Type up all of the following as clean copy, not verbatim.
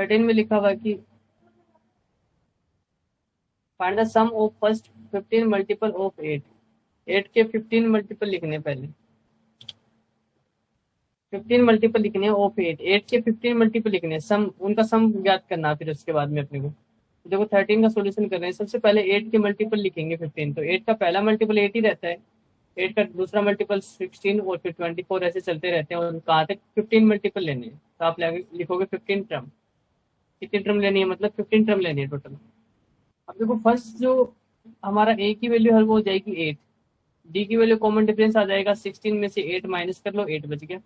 13 में लिखा हुआ कि find the sum of first 15 multiple of 8। 8 के 15 मल्टीपल लिखने पहले, 15 मल्टीपल लिखने ऑफ 8। 8 के 15 मल्टीपल लिखने, सम उनका सम ज्ञात करना। फिर उसके बाद में अपने को देखो 13 का सॉल्यूशन कर रहे हैं, सबसे पहले 8 के मल्टीपल लिखेंगे 15। तो 8 का पहला मल्टीपल 8 ही रहता है, 8 का दूसरा मल्टीपल 16 और फिर 24 ऐसे चलते रहते हैं। और कहाँ तक 15 मल्टीपल लेने हैं, तो आप लिखोगे 15 टर्म। कितनी टर्म लेनी है, मतलब 15 टर्म लेनी है टोटल। अब देखो फर्स्ट जो हमारा ए की वैल्यू है वो हो जाएगी 8, डी की वैल्यू कॉमन डिफरेंस आ जाएगा 16 में से 8 माइनस कर लो, 8 बच गया।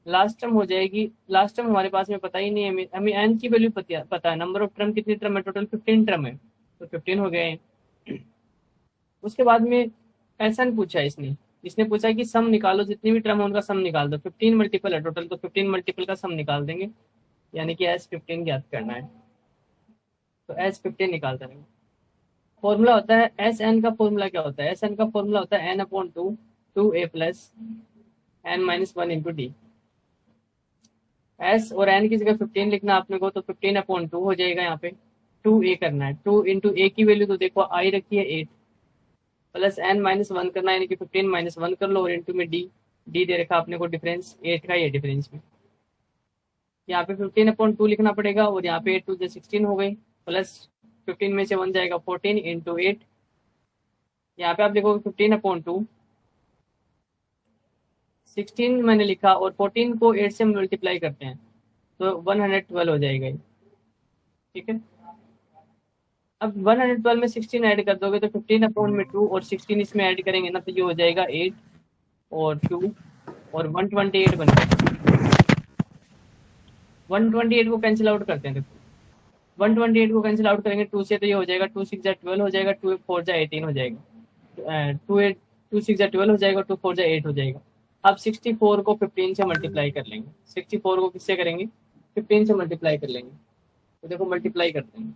लास्ट टर्म हो जाएगी, लास्ट टर्म हमारे पास में पता ही नहीं है, हमें एन की वैल्यू पता है। नंबर ऑफ टर्म कितनी टर्म है, टोटल 15 टर्म है, तो 15 हो गए हैं। उसके बाद में ऐसा नहीं पूछा इसने, इसने पूछा कि सम निकालो, जितनी भी टर्म है उनका सम निकाल दो। 15 मल्टीपल है टोटल, तो 15 मल्टीपल का सम निकाल देंगे, यानी कि एस 15 ज्ञात करना है, तो एस 15 निकाल देंगे। फॉर्मूला होता है एस एन का, फॉर्मूला क्या होता है, एस एन का फॉर्मूला होता है n upon two, 2a plus N minus 1 into D. S और एन की जगह 15 लिखना आपने को, तो 15 अपॉन 2 हो जाएगा, यहाँ पे 2a करना है। 2 इंटू ए की वैल्यू तो देखो आई रखी है 8, प्लस एन माइनस 1 करना है, यानी कि 15 माइनस 1 कर लो, और इंटू में डी, डी दे रखा आपने को डिफरेंस 8 का, ये डिफरेंस में यहाँ पे 15 अपॉन 2 लिखना पड़ेगा, और यहाँ पे 8 टू 16 हो गई, प्लस 15 में से 1 जाएगा 14 इंटू 8। यहाँ पे आप देखोगे 15 अपॉन 2, 16 मैंने लिखा और 14 को 8 से मल्टीप्लाई करते हैं तो 112 हो जाएगा, ठीक है। अब 112 में 16 ऐड कर दोगे तो 15 अपॉन में 2 और 16 इसमें ऐड करेंगे ना, तो ये हो जाएगा 8 और 2 और 128 बन गया। 128 को कैंसिल आउट करते हैं, देखो 128 को कैंसिल आउट करेंगे 2 से, तो ये हो जाएगा 2 6 12 हो जाएगा, 2 4 18 हो जाएगा, 2 6 12 हो जाएगा, 2 4 8 हो जाएगा। अब 64 को 15 से मल्टीप्लाई कर लेंगे, 64 को किससे करेंगे, 15 से मल्टीप्लाई कर लेंगे, तो देखो मल्टीप्लाई करते हैं,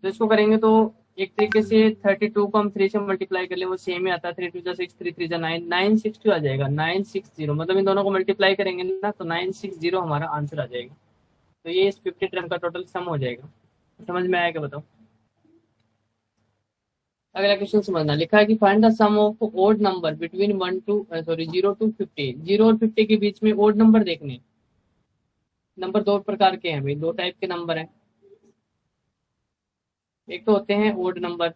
तो इसको करेंगे तो एक तरीके से 32 को हम 3 से मल्टीप्लाई कर ले, वो सेम ही आता है, 3 2 जा 6, 3 3 जा 9, 960 आ जाएगा, 960, मतलब इन दोनों को मल्टीप्लाई करेंगे ना, तो 960 हमारा आंसर आ जाएगा। तो ये इस 50 टर्म का टोटल सम हो जाएगा। समझ में आएगा, बताओ। अगला क्वेश्चन समझना, लिखा है कि find the sum of odd number between 0 to 50। 0 और 50 के बीच में ओड नंबर देखने। नंबर दो प्रकार के हैं भाई, दो टाइप के नंबर हैं, एक तो होते हैं ओड नंबर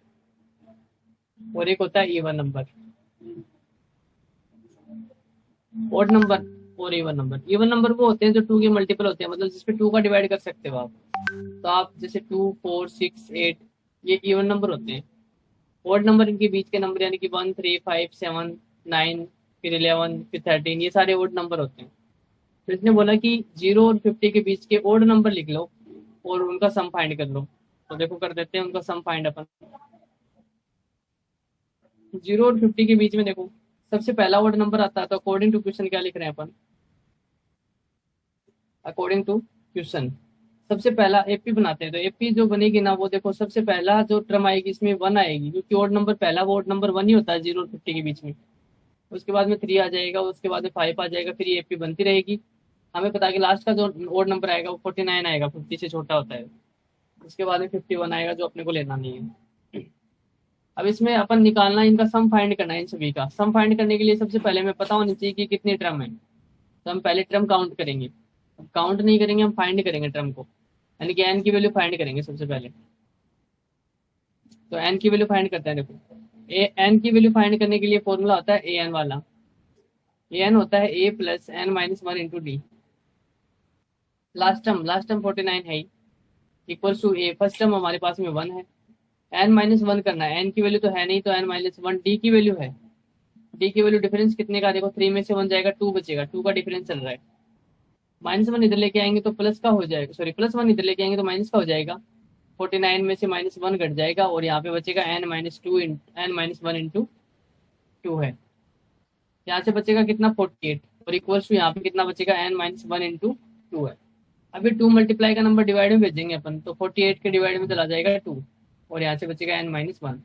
और एक होता है इवन नंबर। ओड नंबर और इवन नंबर, इवन नंबर वो होते हैं जो 2 के मल्टीपल होते हैं, मतलब जिसपे 2 का डिवाइड कर सकते हो आप, तो आप जैसे 2 4 6 8, ये इवन नंबर होते हैं। ओड नंबर इनके बीच के नंबर, यानी कि 1 3 5 7 9 फिर 11 फिर 13, ये सारे ओड नंबर होते हैं। तो इसने बोला कि 0 और 50 के बीच के ओड नंबर लिख लो और उनका सम फाइंड कर लो। तो देखो कर देते हैं उनका सम फाइंड अपन। 0 और 50 के बीच में देखो सबसे पहला ओड नंबर आता है, तो अकॉर्डिंग टू क्वेश्चन क्या लिख रहे हैं अपन, अकॉर्डिंग टू क्वेश्चन सबसे पहला एपी बनाते हैं। तो एपी जो बनेगी ना, वो देखो सबसे पहला जो टर्म आएगी इसमें 1 आएगी, क्योंकि ओड नंबर पहला वो ओड नंबर 1 ही होता है 0 और 50 के बीच में। उसके बाद में 3 आ जाएगा, उसके बाद में 5 आ जाएगा, फिर ये एपी बनती रहेगी। हमें पता है कि लास्ट का जो ओड नंबर आएगा वो 49 आएगा, 50 से छोटा होता है। उसके बाद में 51 आएगा, जो अपने को लेना नहीं है। अब इसमें अपन निकालना है, इनका सम फाइंड करना है। इन सभी का सम फाइंड करने के लिए सबसे पहले हमें पता होनी चाहिए कि कितने टर्म है, तो हम पहले टर्म काउंट करेंगे। काउंट नहीं करेंगे, हम फाइंड करेंगे टर्म को, यानी कि एन की वैल्यू फाइंड करेंगे सबसे पहले। तो एन की वैल्यू फाइंड करते हैं। देखो एन की वैल्यू फाइंड करने के लिए फॉर्मूला होता है ए एन वाला। ए एन होता है A plus N minus 1 into D. Last term 49 है, equals to A, first term हमारे पास में 1 है, एन माइनस 1 करना है, एन की वैल्यू तो है नहीं, तो एन माइनस 1, डी की वैल्यू है, डी की वैल्यू डिफरेंस कितने का, देखो 3 में से 1 जाएगा 2 बचेगा, 2 का डिफरेंस चल रहा है। माइनस 1 इधर लेके आएंगे तो प्लस का हो जाएगा, सॉरी प्लस 1 इधर लेके आएंगे तो माइनस का हो जाएगा। 49 में से माइनस 1 घट जाएगा, और यहाँ पे बचेगा n minus 2 n minus 1 into 2 है। यहाँ से बचेगा कितना 48, और इक्वल्स टू यहाँ पे कितना बचेगा एन माइनस 1 इंटू 2 है। अभी 2 मल्टीप्लाई का नंबर डिवाइड में भेजेंगे अपन, तो 48 के डिवाइड में चला जाएगा 2, और यहाँ से बचेगा एन माइनस 1।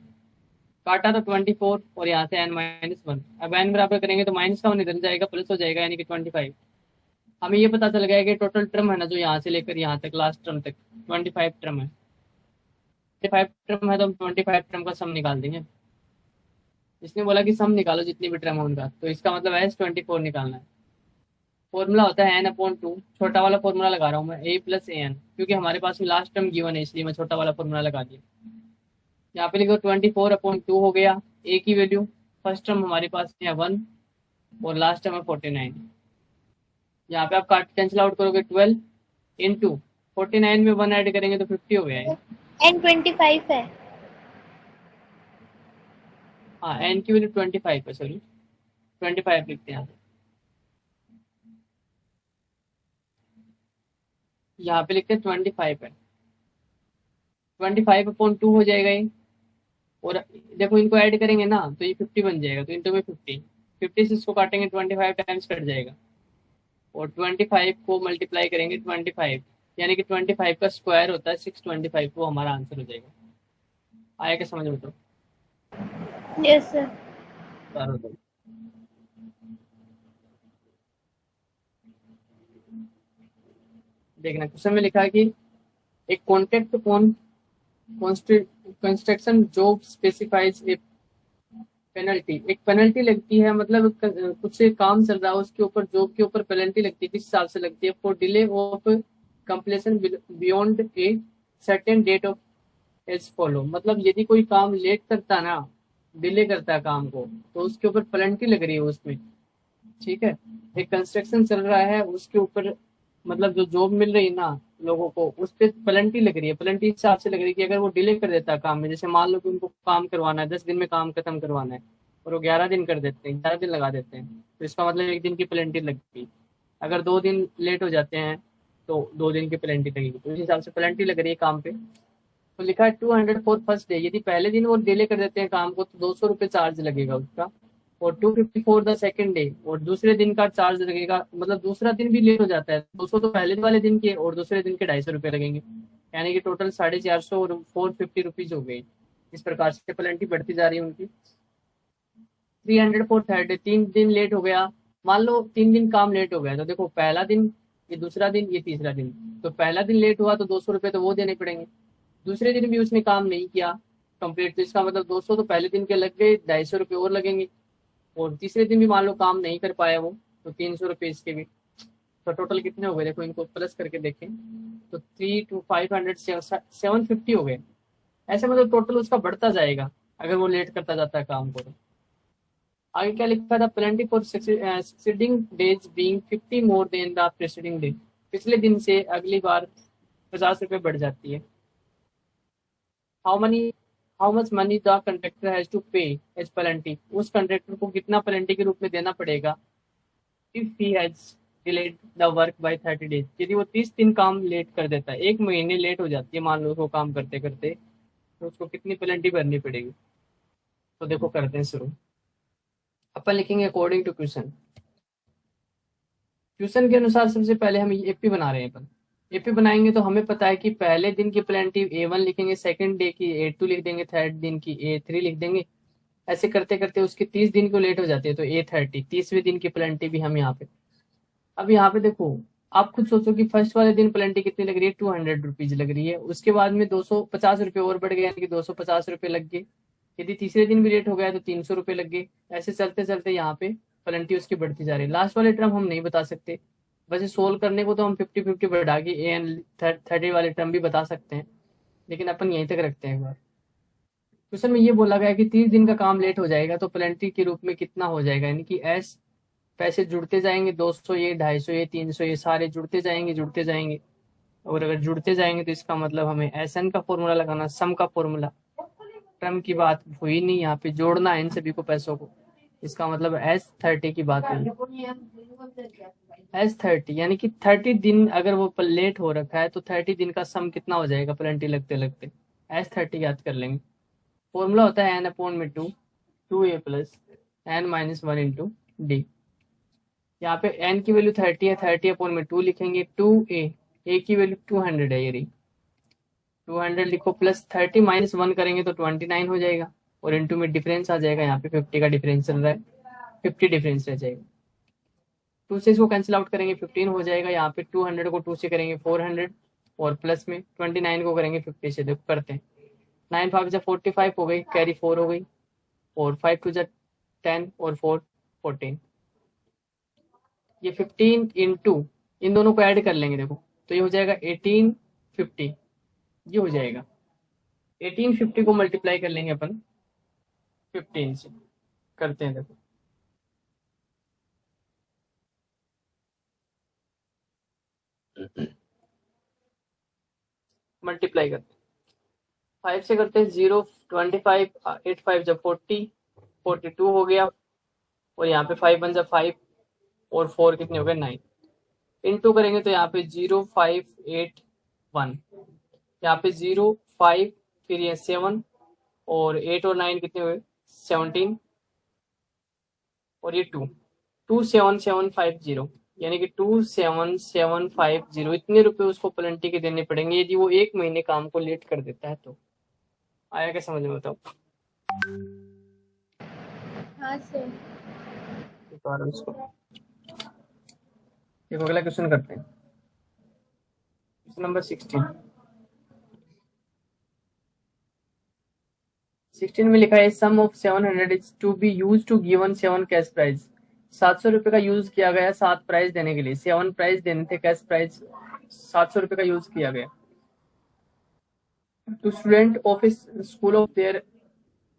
काटा तो 24, और यहाँ से एन माइनस 1। अब एन बराबर करेंगे तो माइनस का 1 इधर जाएगा, प्लस हो जाएगा, यानी कि 25। हमें ये पता चल गया कि टोटल टर्म है ना जो यहाँ से लेकर यहाँ तक लास्ट टर्म तक 25 टर्म है। 25 टर्म है तो हम 25 टर्म का सम निकाल देंगे। इसने बोला कि सम निकालो जितनी भी टर्म है उनका, तो इसका मतलब है 24 निकालना है। फॉर्मूला होता है n/2, छोटा वाला फॉर्मूला लगा रहा हूँ मैं, a + an, क्योंकि हमारे पास में लास्ट टर्म गिवन है इसलिए मैं छोटा वाला फॉर्मूला लगा दिया। यहाँ पे लिखो 24/2 हो गया। a की वैल्यू फर्स्ट टर्म हमारे पास है 1 और लास्ट टर्म है 49। यहाँ पे आप काट कैंसिल आउट करोगे 12 इंटू 49 में 1 ऐड करेंगे तो 50 हो गया है। n25 है। हाँ n की वैल्यू 25 है, सॉरी 25 लिखते हैं यहाँ पे लिखते हैं 25 है। 25/2 हो जाएगा ये। और देखो इनको ऐड करेंगे ना तो ये 50 बन जाएगा, तो इंटू में 50 से इसको काटेंगे 25 टाइम्स कट जाएगा, और 25 को मल्टीप्लाई करेंगे 25, यानी कि 25 का स्क्वायर होता है 625, वो हमारा आंसर हो जाएगा। आया क्या समझ में? तो यस सर। देखना क्वेश्चन में लिखा है कि एक contract on construction job specifies A penalty. एक पेनल्टी लगती है, मतलब कुछ से काम चल रहा है उसके ऊपर, जॉब के ऊपर पेनल्टी लगती है, किस हिसाब से लगती है? For delay of completion beyond a certain date of as follow. मतलब यदि कोई काम लेट करता है ना, डिले करता है काम को, तो उसके ऊपर पेनल्टी लग रही है उसमें। ठीक है, एक कंस्ट्रक्शन चल रहा है उसके ऊपर, मतलब जो जॉब मिल रही है ना लोगों को, उस पर पेनल्टी लग रही है। पेनल्टी इस हिसाब से लग रही है कि अगर वो डिले कर देता है काम में, जैसे मान लो कि उनको काम करवाना है 10 दिन में काम खत्म करवाना है और वो 11 दिन कर देते हैं, 11 दिन लगा देते हैं, तो इसका मतलब 1 दिन की पेनल्टी लगती। अगर 2 दिन लेट हो जाते हैं तो 2 दिन की पेनल्टी लगेगी, तो इस हिसाब से पेनल्टी लग रही है काम पे। तो लिखा है 200 फॉर फर्स्ट डे। यदि पहले दिन वो डिले कर देते हैं काम को तो 200 रुपये चार्ज लगेगा उसका, और 250 फॉर द सेकेंड डे, और दूसरे दिन का चार्ज लगेगा। मतलब दूसरा दिन भी लेट हो जाता है 200 तो पहले वाले दिन के, और दूसरे दिन के 250 रुपये लगेंगे, यानी कि टोटल 450 और 450 रुपीज हो गई। इस प्रकार से पेनल्टी बढ़ती जा रही है उनकी। 300 फॉर थर्ड डे, 3 दिन लेट हो गया। मान लो 3 दिन काम लेट हो गया, तो देखो पहला दिन, ये दूसरा दिन, ये तीसरा दिन, तो पहला दिन लेट हुआ तो 200 रुपये तो वो देने पड़ेंगे। दूसरे दिन भी उसने काम नहीं किया कंप्लीट, तो इसका मतलब 200 तो पहले दिन के लग गए, 250 रुपये और लगेंगे। और तीसरे दिन भी मान लो काम नहीं कर पाया वो, तो 300 रुपये इसके भी। तो टोटल कितने हो गए? देखो इनको प्लस करके देखें तो 3 to 500 750 हो गए। ऐसे मतलब टोटल उसका बढ़ता जाएगा अगर वो लेट करता जाता है काम को। आगे क्या लिखा था? Penalty for succeeding days being 50 more than the preceding day. पिछले दिन से अगली बार 50 रुपये बढ़ जाती है। How money how much money the contractor has to pay as penalty. उस कंट्रेक्टर को कितना पेनल्टी के रूप में देना पड़ेगा if he has delayed the work by 30 days. यदि वो 30 दिन काम लेट कर देता है, 1 महीने लेट हो जाती है मान लो उसको काम करते करते, तो उसको कितनी पेनल्टी भरनी पड़ेगी? तो देखो करते हैं शुरू। अपन लिखेंगे अकॉर्डिंग टू क्वेश्चन। क्वेश्चन के अनुसार सबसे पहले हम एपी बना रहे हैं। अपन एपी बनाएंगे तो हमें पता है कि पहले दिन की पेनल्टी A1 लिखेंगे, सेकंड डे की A2 लिख देंगे, थर्ड दिन की A3 लिख देंगे। ऐसे करते करते उसके 30 दिन को लेट हो जाती है तो A30, 30वें दिन की पेनल्टी भी हम यहाँ पे। अब यहाँ पे देखो, आप खुद सोचो कि फर्स्ट वाले दिन पेनल्टी कितनी लग रही है? 200 रुपीज लग रही है। उसके बाद में 250 रुपये और बढ़ गए, यानी कि 250 रुपये लग गए। यदि तीसरे दिन भी लेट हो गया तो 300 रुपये लग गए। ऐसे चलते चलते यहाँ पे पेनल्टी उसकी बढ़ती जा रही है। लास्ट वाले टर्म हम नहीं बता सकते, वैसे सोल्व करने को तो हम 50-50 बढ़ा के एन 30 वाले टर्म भी बता सकते हैं, लेकिन अपन यहीं तक रखते हैं एक बार। क्वेश्चन में ये बोला गया कि 30 दिन का काम लेट हो जाएगा तो पेनल्टी के रूप में कितना हो जाएगा, यानी कि एस पैसे जुड़ते जाएंगे, 200 ये, 250 ये, 300 ये, सारे जुड़ते जाएंगे जुड़ते जाएंगे। और अगर जुड़ते जाएंगे तो इसका मतलब हमें एस एन का फॉर्मूला लगाना, सम का फॉर्मूला। टर्म की बात हुई नहीं, यहाँ पे जोड़ना है इन सभी को पैसों को। इसका मतलब S30 की बात हुई। S30 यानी कि 30 दिन अगर वो लेट हो रखा है तो 30 दिन का सम कितना हो जाएगा पेनल्टी लगते लगते? S30 याद कर लेंगे। फॉर्मूला होता है n/2, 2a plus n-1 into D. यहाँ पे n की वैल्यू 30 है, 30/2 लिखेंगे। 2a, a की वैल्यू 200 है, ये रही 200 लिखो, प्लस 30 -1 करेंगे तो 29 हो जाएगा, और इंटू में डिफरेंस आ जाएगा। यहाँ पे 50 का डिफरेंस चल रहा है, 50 डिफरेंस रह जाएगा। 2 से इसको कैंसिल आउट करेंगे 15 हो जाएगा। यहाँ पे 200 को 2 से करेंगे 400 और प्लस में 29 को करेंगे 50 से। देखो करते हैं, 9 5 जब 45 हो गई, कैरी 4 हो गई और 5 2 जब 10 और 4 14। ये 15 इंटू इन दोनों को ऐड कर लेंगे देखो, तो ये हो जाएगा 1850। ये हो जाएगा 1850 को मल्टीप्लाई कर लेंगे अपन 15 से। करते हैं देखो, मल्टीप्लाई करते हैं 5 से, करते हैं 0 25 8 5 जब 40 42 हो गया और यहाँ पे 5 1 जब 5 और 4 कितने हो गए 9। इनटू करेंगे तो यहाँ पे 0 5 8 1, यहाँ पे 0 5 फिर ये 7 और 8 और 9 कितने हुए 17 और ये 2 27750, यानी कि 27750। इतने रुपए उसको प्लेंटी के देने पड़ेंगे यदि वो 1 महीने काम को लेट कर देता है तो। आया क्या समझ में, बताओ। हाँ सर। इसको देखो, अगला क्वेश्चन करते हैं, क्वेश्चन नंबर 16 में लिखा है sum of 700 is to be use to given 7 cash prize. 700 रुपए का यूज किया गया 7 प्राइज देने के लिए। 7 प्राइज देने थे, कैश प्राइज 700 रुपए का यूज किया गया। To student of school of their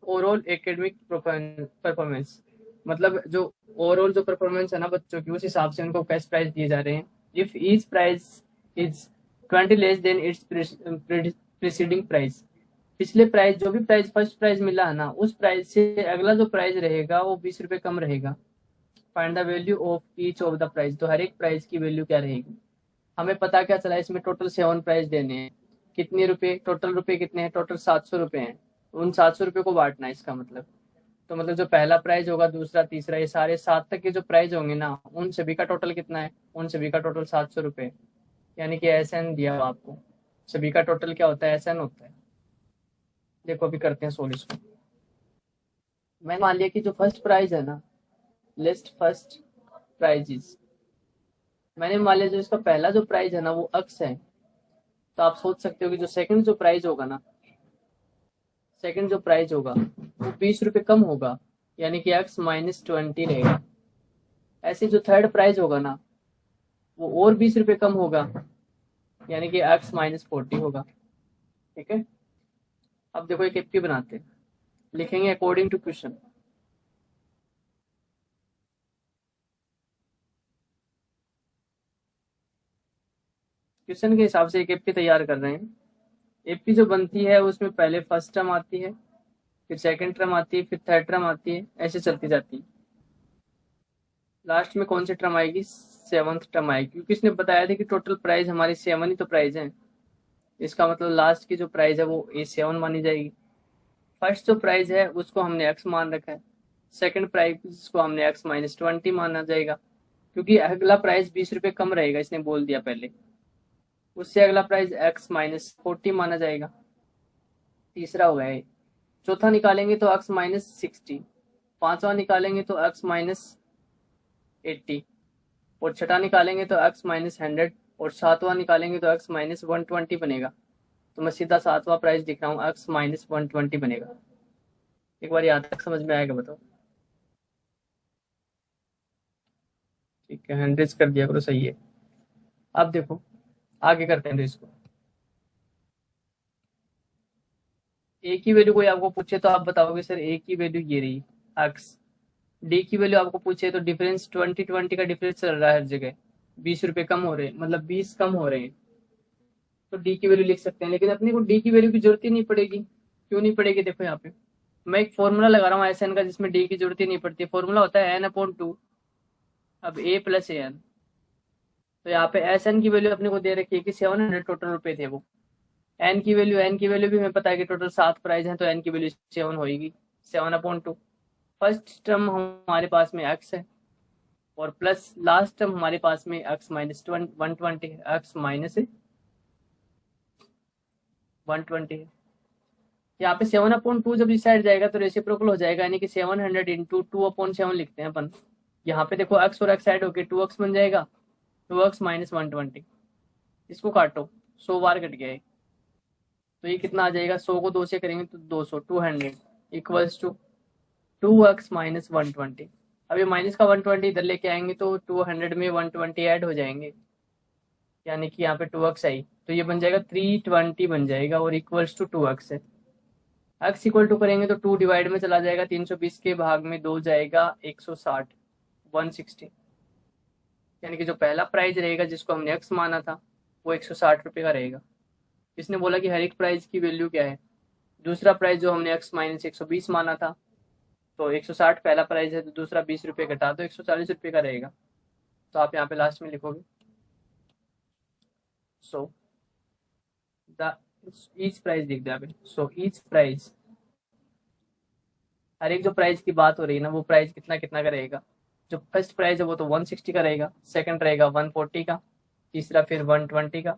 overall academic performance, मतलब जो ओवरऑल जो परफॉर्मेंस है ना बच्चों की, उस हिसाब से उनको कैश प्राइज दिए जा रहे हैं। If each prize is 20 less than its preceding prize, पिछले प्राइस जो भी प्राइस फर्स्ट प्राइस मिला है ना, उस प्राइस से अगला जो प्राइस रहेगा वो 20 रुपए कम रहेगा। Find the value of each of the price, तो हर एक प्राइस की वैल्यू क्या रहेगी। हमें पता क्या चला, इसमें टोटल 7 प्राइस देने हैं। कितने रुपए टोटल, रुपए कितने हैं टोटल 700 रुपए हैं। उन 700 रुपए को बांटना है इसका मतलब। तो मतलब जो पहला प्राइज होगा, दूसरा, तीसरा, ये सारे 7 तक के जो प्राइज होंगे ना, उन सभी का टोटल कितना है, उन सभी का टोटल 700 रुपए। यानी कि SN दिया हुआ आपको, सभी का टोटल क्या होता है, SN होता है। देखो अभी करते हैं सोल्व इसको। मैंने मान लिया कि जो फर्स्ट प्राइज है ना, लिस्ट फर्स्ट प्राइजेस, मैंने मान लिया जो इसका पहला जो प्राइज है ना वो अक्स है। तो आप सोच सकते हो कि जो सेकंड जो प्राइज होगा ना, सेकंड जो प्राइज होगा वो 20 रुपए कम होगा, यानी कि x -20 रहेगा। ऐसे जो थर्ड प्राइज होगा ना, वो और 20 रुपए कम होगा, यानी कि x -40 होगा। ठीक है, अब देखो एक एपी बनाते हैं, लिखेंगे अकॉर्डिंग टू क्वेश्चन। क्वेश्चन के हिसाब से एक एपी तैयार कर रहे हैं। एपी जो बनती है उसमें पहले फर्स्ट टर्म आती है, फिर सेकंड टर्म आती है, फिर थर्ड टर्म आती है, ऐसे चलती जाती है। लास्ट में कौन सी टर्म आएगी, 7th टर्म आएगी, क्योंकि इसने बताया था कि टोटल प्राइस हमारी 7 ही तो प्राइस है। इसका मतलब लास्ट की जो प्राइस है वो A7 मानी जाएगी। फर्स्ट जो प्राइस है उसको हमने x मान रखा है, सेकंड प्राइस को हमने x -20 माना जाएगा, क्योंकि अगला प्राइस 20 रुपए कम रहेगा, इसने बोल दिया पहले। उससे अगला प्राइस x -40 माना जाएगा। तीसरा हो गया। चौथा निकालेंगे तो x -60, पांचवा निकालेंगे तो x -80 और छठा निकालेंगे तो x -100 और सातवां निकालेंगे तो x -120 बनेगा। तो मैं सीधा सातवां प्राइस दिख रहा हूँ, x -120 बनेगा। एक बार यहाँ तक समझ में आएगा, बताओ। ठीक है, 100 कर दिया करो, सही है। अब देखो आगे करते हैं तो इसको, ए की वैल्यू कोई आपको पूछे तो आप बताओगे सर ए की वैल्यू ये रही x। डी की वैल्यू आपको पूछे तो डिफरेंस 20 का डिफरेंस चल रहा है हर जगह, 20 रुपए कम हो रहे हैं, मतलब 20 कम हो रहे हैं, तो डी की वैल्यू लिख सकते हैं। लेकिन अपने को डी की वैल्यू की जरूरत ही नहीं पड़ेगी। क्यों नहीं पड़ेगी, देखो यहाँ पे मैं एक फॉर्मूला लगा रहा हूँ SN का, जिसमें डी की जरूरत ही नहीं पड़ती। फॉर्मूला होता है n/2, अब a + an। तो यहाँ पे SN की वैल्यू अपने को दे रखी है कि 700 टोटल रुपए थे वो। n की वैल्यू भी हमें पता है कि टोटल 7 प्राइस हैं, तो n की वैल्यू 7 होगी, 7/2। फर्स्ट टर्म हमारे पास में x है और प्लस लास्ट टर्म हमारे पास में x -120 है, x -120 है। यहाँ पे 7/2 जब इस साइड जाएगा तो रेसिप्रोकल हो जाएगा, यानी कि 700 × 2/7 लिखते हैं अपन। यहाँ पे देखो x और x ऐड होके 2x बन जाएगा, 2x माइनस 120, इसको काटो, 100 बार कट गया है, तो ये कितना आ जाएगा, 100 को 2 से करेंगे तो 200, 200 इक्वल्स टू 2x माइनस 120। अब ये माइनस का 120 इधर लेके आएंगे तो 200 में 120 ऐड हो जाएंगे, यानी कि यहाँ पे 2x आई, तो ये बन जाएगा 320 बन जाएगा, और इक्वल्स टू 2x है। x इक्वल टू करेंगे तो 2 डिवाइड में चला जाएगा, 320 के भाग में 2 जाएगा, 160, 160, यानी कि जो पहला प्राइज रहेगा जिसको हमने x माना था वो 160 रुपये का रहेगा। इसने बोला कि हर एक प्राइज की वैल्यू क्या है, दूसरा प्राइस जो हमने x माइनस 120 माना था, तो 160 पहला प्राइस है, तो दूसरा 20 रुपये घटा तो 140 रुपये का रहेगा। तो आप यहाँ पे लास्ट में लिखोगे सो द ईच प्राइस लिख दिया आपने। सो ईच प्राइस, हर एक जो प्राइस की बात हो रही है ना, वो प्राइस कितना कितना का रहेगा। जो फर्स्ट प्राइस है वो तो 160 का रहेगा, सेकंड रहेगा 140 का, तीसरा फिर 120 का,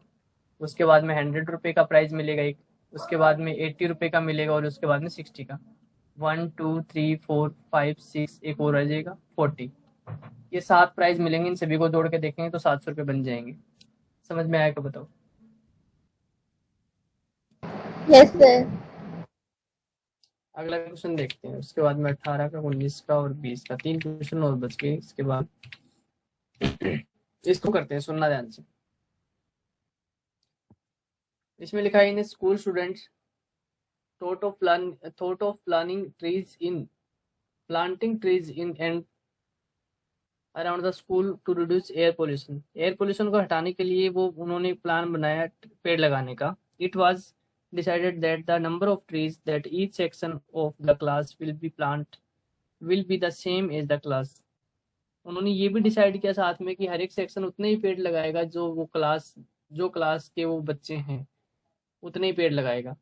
उसके बाद में 100 रुपये का प्राइस मिलेगा एक, उसके बाद में 80 रुपये का मिलेगा, और उसके बाद में 60 का, 1 2 3 4 5 6, एक और रह जाएगा 40। ये 7 प्राइस मिलेंगे, इन सभी को जोड़ के देखेंगे तो 700 रुपये बन जाएंगे। समझ में आया तो बताओ। Yes sir. अगला क्वेश्चन देखते हैं, उसके बाद में 18 का, 19 का और 20 का, 3 क्वेश्चन और बच गए। इसके बाद इसको करते हैं, सुनना ध्यान से। इसमें लिखा है in school students thought of planting trees in and around the school to reduce air pollution. Air pollution को हटाने के लिए वो उन्होंने प्लान बनाया पेड़ लगाने का। It was decided that the number of trees that each section of the class will be the same as the class. उन्होंने ये भी डिसाइड किया साथ में कि हर एक सेक्शन उतने ही पेड़ लगाएगा जो क्लास के वो बच्चे हैं उतने ही पेड़ लगाएगा।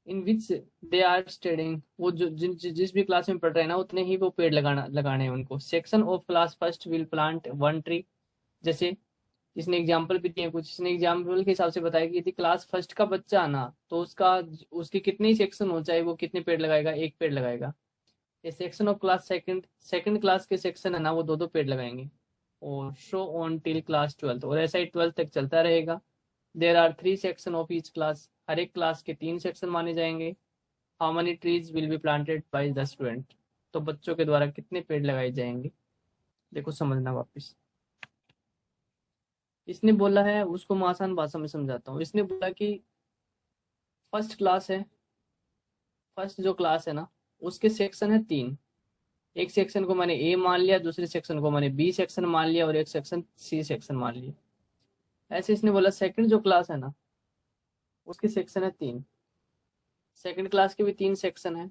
इन विच दे आर स्टडिंग, वो जो जिस भी क्लास में पढ़ रहे हैं ना उतने ही वो पेड़ लगाने हैं उनको। Section of class first will plant 1 tree, जैसे इसने एग्जाम्पल भी दिए कुछ, इसने एग्जाम्पल के हिसाब से बताया कि यदि क्लास फर्स्ट का बच्चा आना तो उसके कितने ही सेक्शन हो चाहे वो कितने पेड़ लगाएगा, एक पेड़ लगाएगा। ये section of class second class के सेक्शन है ना वो 2 पेड़ लगाएंगे। और शो ऑन टिल क्लास 12, और ऐसा ही 12 तक चलता रहेगा। There are 3 section of each class, हर एक क्लास के 3 सेक्शन माने जाएंगे। How many trees will be planted by the student, तो बच्चों के द्वारा कितने पेड़ लगाए जाएंगे। देखो समझना वापस, इसने बोला है, उसको मैं आसान भाषा में समझाता हूँ। इसने बोला कि फर्स्ट क्लास है, फर्स्ट जो क्लास है ना उसके सेक्शन है 3। एक सेक्शन को मैंने ए मान लिया, दूसरे सेक्शन को मैंने बी सेक्शन मान लिया, और एक सेक्शन सी सेक्शन मान लिया। ऐसे इसने बोला सेकंड जो क्लास है ना उसके सेक्शन है 3, सेकंड क्लास के भी 3 सेक्शन है।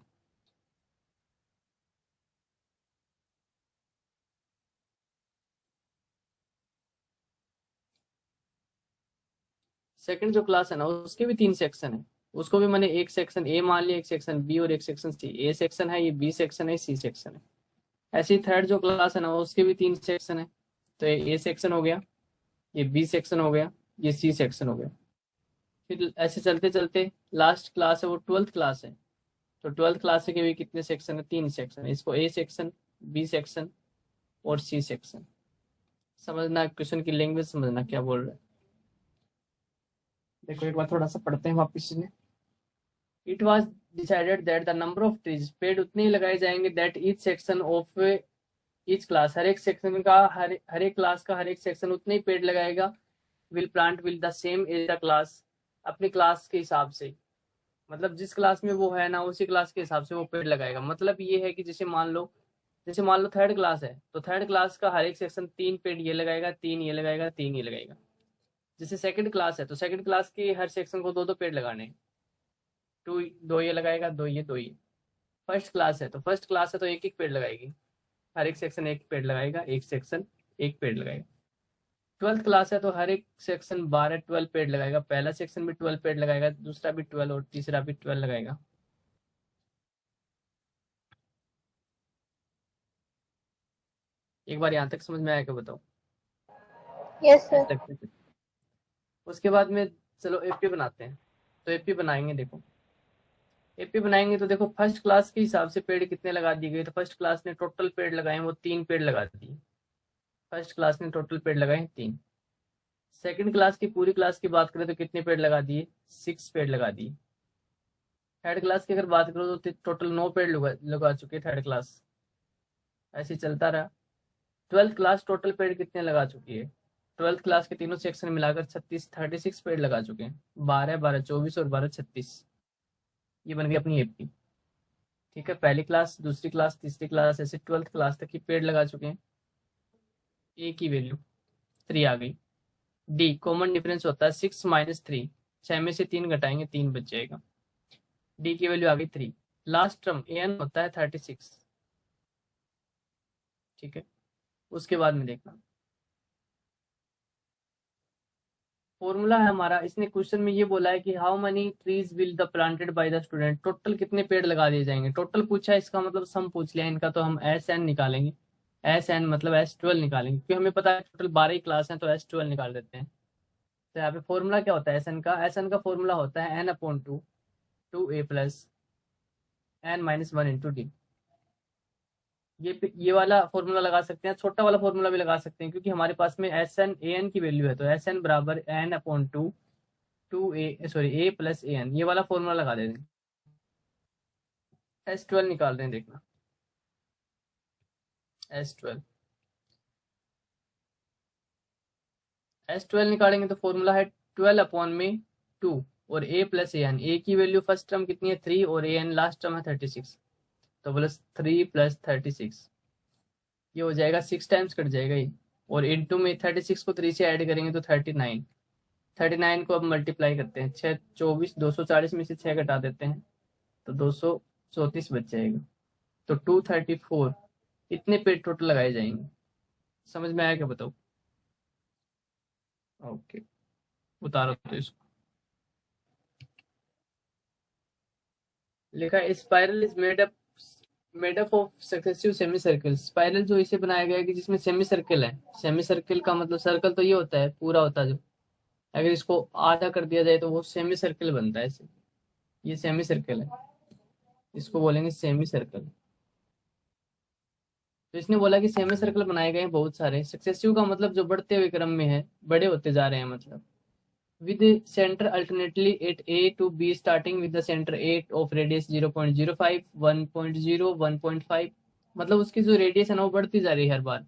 सेकंड जो क्लास है ना उसके भी 3 सेक्शन है, उसको भी मैंने एक सेक्शन ए मान लिया, एक सेक्शन बी और एक सेक्शन सी। ए सेक्शन है, ये बी सेक्शन है, सी सेक्शन है। ऐसे ही थर्ड जो क्लास है ना उसके भी 3 सेक्शन है, तो ये ए सेक्शन हो गया, ये बी सेक्शन हो गया, ये सी सेक्शन हो गया। फिर ऐसे चलते चलते लास्ट क्लास है वो 12th क्लास है, तो 12th क्लास के भी कितने सेक्शन है, 3 सेक्शन है। इसको ए सेक्शन, बी सेक्शन और सी सेक्शन। समझना क्वेश्चन की लैंग्वेज, समझना क्या बोल रहे हैं। देखो एक बार थोड़ा सा पढ़ते हैं वापिस ने। It was decided that the number of trees, पेड़ उतने ही लगाए जाएंगे, that each section of each class, हर एक सेक्शन का हर एक क्लास का हर एक सेक्शन उतने ही पेड़ लगाएगा। Will the same as the class, अपनी क्लास के हिसाब से, मतलब जिस क्लास में वो है ना उसी क्लास के हिसाब से वो पेड़ लगाएगा। मतलब ये है कि जैसे मान लो थर्ड क्लास है तो थर्ड क्लास का हर एक सेक्शन 3 पेड़ ये लगाएगा, 3 ये लगाएगा, 3 ये लगाएगा। जैसे सेकंड क्लास है तो सेकंड क्लास के हर सेक्शन को 2 पेड़ लगाने हैं, 2 ये लगाएगा, 2 ये। फर्स्ट क्लास है तो एक एक पेड़ लगाएगी, हर एक सेक्शन एक पेड़ लगाएगा, एक सेक्शन एक पेड़ लगाएगा। 12th क्लास है तो हर एक सेक्शन 12 पेड़ लगाएगा, पहला सेक्शन भी 12 पेड़ लगाएगा, दूसरा भी 12 और तीसरा भी 12 लगाएगा। एक बार यहाँ तक समझ में आया क्या बताओ। Yes sir. उसके बाद में चलो एपी बनाते हैं, तो एपी बनाएंगे। देखो एपी बनाएंगे तो देखो फर्स्ट क्लास के हिसाब से पेड़ कितने लगा दिए गए, तो फर्स्ट क्लास ने टोटल पेड़ लगाए वो 3 पेड़ लगा दिए। फर्स्ट क्लास ने टोटल पेड़ लगाए 3। सेकंड क्लास की पूरी क्लास की बात करें तो कितने पेड़ लगा दिए, 6 पेड़ लगा दिए। थर्ड क्लास की अगर बात करो तो टोटल 9 पेड़ लगा चुके थर्ड क्लास। ऐसे ही चलता रहा। ट्वेल्थ क्लास टोटल पेड़ कितने लगा चुकी है, ट्वेल्थ क्लास के तीनों सेक्शन मिलाकर 36 पेड़ लगा चुके हैं। 12 12 24 और 12 36। ये बन गई अपनी एपी। ठीक है, पहली क्लास, दूसरी क्लास, तीसरी क्लास, ऐसे ट्वेल्थ क्लास तक की पेड़ लगा चुके हैं। ए की वैल्यू 3 आ गई। डी कॉमन डिफरेंस होता है 6 - 3, 6 में से 3 घटाएंगे 3 बच जाएगा। डी की वैल्यू आ गई 3। लास्ट टर्म ए एन होता है 36। ठीक है, उसके बाद में देखना फॉर्मूला है हमारा। इसने क्वेश्चन में ये बोला है कि how many trees will the planted by the student, total कितने पेड़ लगा दिए जाएंगे। टोटल पूछा है, इसका मतलब सम पूछ लिया इनका, तो हम एस एन निकालेंगे। एस एन मतलब S12 निकालेंगे, क्योंकि हमें पता है टोटल 12 ही क्लास है, तो S12 निकाल देते हैं। तो यहाँ पे फॉर्मूला क्या होता है एस एन का फॉर्मूला होता है n/2 2a plus n-1 × d। ये वाला फॉर्मूला लगा सकते हैं, छोटा वाला फॉर्मूला भी लगा सकते हैं, क्योंकि हमारे पास में एस एन ए एन की वैल्यू है, तो एस एन बराबर n/2 a plus A N, ये वाला फॉर्मूला लगा देते हैं। S12 निकाल रहे हैं, देखना S12 निकालेंगे तो फॉर्मूला है 12/2 और a प्लस ए एन। ए की वैल्यू फर्स्ट टर्म कितनी है 3 और ए एन लास्ट टर्म है 36, तो प्लस 3 + 36, ये हो जाएगा 6 टाइम्स कट जाएगा ये, और इंटू में 36 को 3 से ऐड करेंगे तो 39। 39 को अब मल्टीप्लाई करते हैं, 6 24 240 में से 6 घटा देते हैं तो 234 बच जाएगा। तो 234 इतने पेड़ टोटल लगाए जाएंगे। समझ में आया क्या, बताओ। ओके, उतारो तो इसको। लिखा है spiral is made up of successive semi circle. Spiral जो इसे बनाया गया है कि जिसमें सेमी सर्कल है। सेमी सर्कल का मतलब सर्कल तो ये होता है पूरा होता है जो, अगर इसको आधा कर दिया जाए तो वो सेमी सर्कल बनता है ऐसे। ये सेमी सर्कल है, इसको बोलेंगे सेमी सर्कल। तो इसने बोला कि सेमी सर्कल बनाए गए हैं बहुत सारे। सक्सेसिव का मतलब जो बढ़ते हुए क्रम में है, बड़े होते जा रहे हैं मतलब। with center alternately at A to B starting with the center 8 of radius 0.05 1.0 1.5, मतलब उसकी जो रेडियस है ना वो बढ़ती जा रही है हर बार।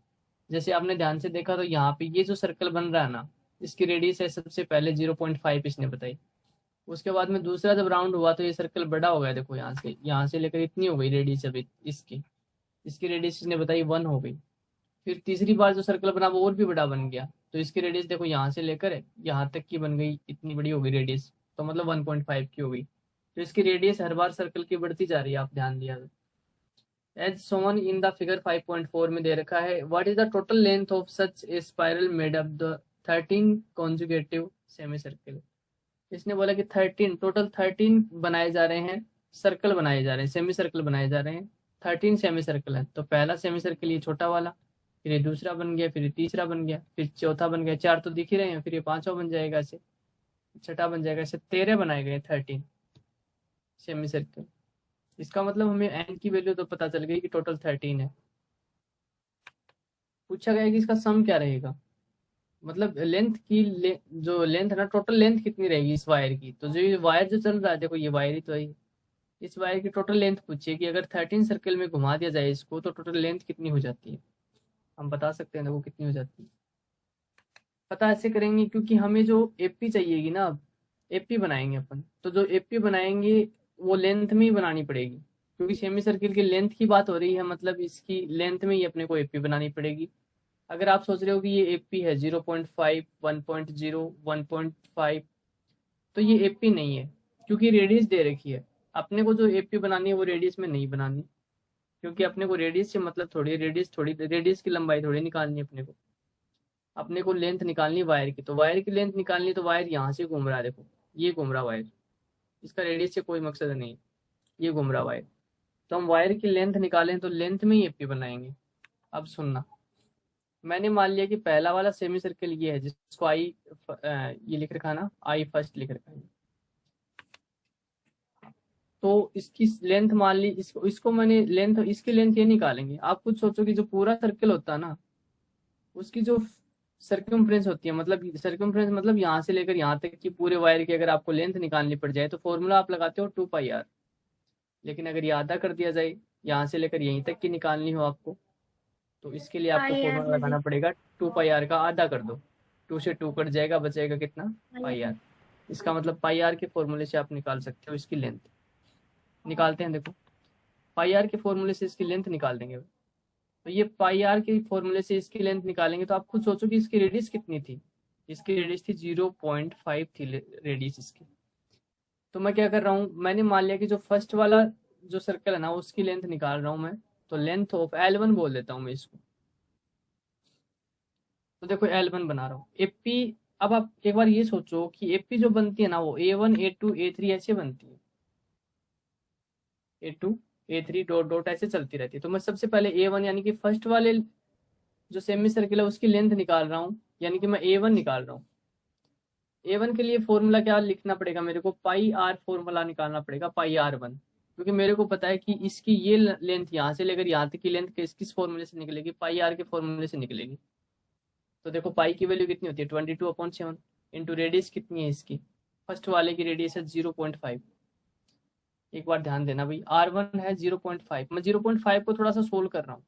जैसे आपने ध्यान से देखा तो यहाँ पे ये जो सर्कल बन रहा है ना, इसकी रेडियस है सबसे पहले 0.5 इसने बताई। उसके बाद में दूसरा जब राउंड हुआ तो ये सर्कल बड़ा हो गया, देखो यहाँ से लेकर इतनी हो गई रेडियस। अभी इसकी रेडियस इसने बताई 1 हो गई। फिर तीसरी बार जो सर्कल बना वो और भी बड़ा बन गया, तो इसकी रेडियस देखो यहाँ से लेकर यहाँ तक की बन गई, इतनी बड़ी हो गई रेडियस, तो मतलब 1.5 की हो गई। तो इसकी रेडियस हर बार सर्कल की बढ़ती जा रही है, आप ध्यान दिया। As shown in the figure 5.4 में दे रखा है, what is the total length of such a spiral made up the 13 conjugative semi circle. इसने बोला कि 13 टोटल 13 बनाए जा रहे हैं, सर्कल बनाए जा रहे हैं, सेमी सर्कल बनाए जा रहे हैं। 13 सेमी सर्कल है, तो पहला सेमी सर्कल ये छोटा वाला, फिर ये दूसरा बन गया, फिर ये तीसरा बन गया, फिर चौथा बन गया, 4 तो दिख ही रहे हैं, फिर ये पांचवा बन जाएगा, ऐसे छठा बन जाएगा, ऐसे 13 बनाए गए 13 सेमी सर्कल। इसका मतलब हमें एन की वैल्यू तो पता चल गई कि टोटल 13 है। पूछा गया कि इसका सम क्या रहेगा, मतलब लेंथ की जो लेंथ है ना, टोटल लेंथ कितनी रहेगी इस वायर की। तो जो ये वायर जो चल रहा है, देखो ये वायर ही तो है, इस वायर की टोटल लेंथ पूछिए कि अगर 13 सर्कल में घुमा दिया जाए इसको तो टोटल लेंथ कितनी हो जाती है। हम बता सकते हैं, देखो कितनी हो जाती है। पता ऐसे करेंगे क्योंकि हमें जो एपी चाहिएगी ना, अब एपी बनाएंगे अपन, तो जो एपी बनाएंगे वो लेंथ में ही बनानी पड़ेगी, क्योंकि सेमी सर्किल की लेंथ की बात हो रही है, मतलब इसकी लेंथ में ही अपने को एपी बनानी पड़ेगी। अगर आप सोच रहे हो कि ये एपी है 0.5 1.0 1.5, तो ये एपी नहीं है, क्योंकि रेडियस दे रखी है। अपने को जो एपी बनानी है वो रेडियस में नहीं बनानी, क्योंकि अपने को रेडियस से मतलब थोड़ी रेडियस की लंबाई थोड़ी निकालनी है अपने को लेंथ निकालनी वायर की। तो वायर की लेंथ निकालनी, तो वायर यहाँ से घूम रहा है, देखो ये घूम रहा वायर, इसका रेडियस से कोई मकसद नहीं, ये घूम रहा वायर। तो हम वायर की लेंथ निकालें तो लेंथ में ही एपी बनाएंगे। अब सुनना, मैंने मान लिया कि पहला वाला सेमी सर्कल ये है जिसको आई ये लिख रखा है ना, आई फर्स्ट लिख रखा है। तो इसकी लेंथ मान ली, इसको मैंने लेंथ, इसकी लेंथ ये निकालेंगे। आप कुछ सोचो कि जो पूरा सर्कल होता है ना, उसकी जो सर्कमफ्रेंस होती है, मतलब सर्कमफ्रेंस मतलब यहाँ से लेकर यहाँ तक की पूरे वायर की अगर आपको लेंथ निकालनी पड़ जाए तो फॉर्मूला आप लगाते हो 2πr। लेकिन अगर ये आधा कर दिया जाए, यहाँ से लेकर यहीं तक की निकालनी हो आपको, तो इसके लिए आपको पाई आर फॉर्मूला लगाना पड़ेगा 2πr का आधा कर दो। 2 से 2 कट जाएगा, बचेगा कितना, πr। इसका मतलब πr के फॉर्मूले से आप निकाल सकते हो इसकी लेंथ। निकालते हैं, देखो πr के फॉर्मूले से इसकी लेंथ निकाल देंगे। तो ये πr के फॉर्मूले से इसकी लेंथ निकालेंगे तो आप खुद सोचो कि इसकी रेडियस कितनी थी। इसकी रेडियस थी 0.5 थी रेडियस इसकी। तो मैं क्या कर रहा हूँ, मैंने मान लिया कि जो फर्स्ट वाला जो सर्कल है ना उसकी लेंथ निकाल रहा हूँ मैं, तो लेंथ ऑफ L1 बोल देता हूँ मैं इसको। तो देखो L1 बना रहा हूँ एपी। अब आप एक बार ये सोचो कि एपी जो बनती है ना वो A1 A2 A3 ऐसे बनती है, A2 A3 डॉट डॉट ऐसे चलती रहती है। तो मैं सबसे पहले A1 यानी कि फर्स्ट वाले जो सेमी सर्किल है उसकी लेंथ निकाल रहा हूँ, यानी कि मैं A1 निकाल रहा हूँ। A1 के लिए फॉर्मूला क्या लिखना पड़ेगा मेरे को, πr फॉर्मूला निकालना पड़ेगा, πr1। क्योंकि मेरे को पता है कि इसकी ये लेंथ यहाँ से लेकर यहाँ तक की लेंथ किस फॉर्मूले से निकलेगी, πr के फॉर्मूले से निकलेगी। तो देखो पाई की वैल्यू कितनी होती है 22/7 इंटू रेडियस कितनी है इसकी, फर्स्ट वाले की रेडियस है 0.5। एक बार ध्यान देना भाई, R1 है 0.5, मैं 0.5 को थोड़ा सा सोल्व कर रहा हूँ।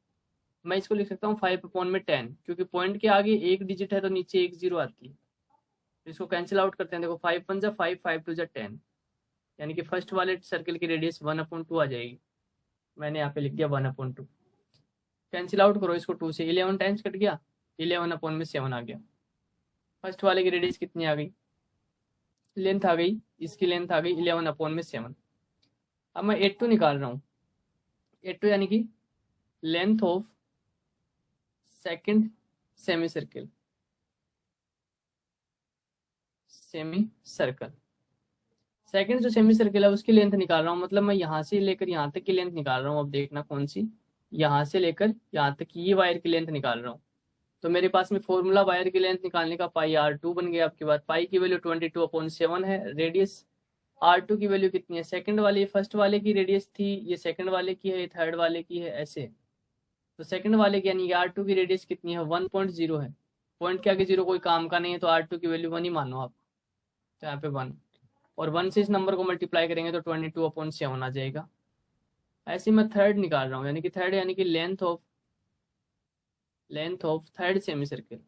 मैं इसको लिख सकता हूँ 5/10, क्योंकि पॉइंट के आगे एक डिजिट है तो नीचे एक जीरो आती है। तो इसको कैंसिल आउट करते हैं, देखो 5 1 5 5 2 10, यानी कि फर्स्ट वाले सर्कल की रेडियस 1/2 आ जाएगी। मैंने यहाँ पे लिख दिया 1/2। कैंसिल आउट करो इसको, 2 से 11 टाइम्स कट गया, 11/7 आ गया। फर्स्ट वाले की रेडियस कितनी आ गई, लेंथ आ गई, इसकी लेंथ आ गई 11/7। अब मैं 8 निकाल रहा हूँ। 8 यानी कि length of second semi circle, semi circle second जो सेमी सर्कल है उसकी लेंथ निकाल रहा हूँ। मतलब मैं यहाँ से लेकर यहाँ तक की लेंथ निकाल रहा हूँ। अब देखना कौन सी, यहाँ से लेकर यहाँ तक की ये वायर की लेंथ निकाल रहा हूँ। तो मेरे पास में फॉर्मूला वायर की लेंथ निकालने का πr2 बन गया। आपके पास पाई की वैल्यू 22/7 है, रेडियस R2 की वैल्यू कितनी है, सेकंड वाले फर्स्ट वाले की रेडियस थी, ये सेकंड वाले की है, ये थर्ड वाले की है, ऐसे। तो सेकंड वाले की यानी R2 की रेडियस कितनी है 1.0 है। पॉइंट के आगे जीरो कोई काम का नहीं है तो R2 की वैल्यू 1 ही मानो आप। तो यहाँ पे 1, और 1 से इस नंबर को मल्टीप्लाई करेंगे तो 22/7 आ जाएगा। ऐसे मैं थर्ड निकाल रहा हूँ, यानी कि थर्ड यानी कि length of third semi circle.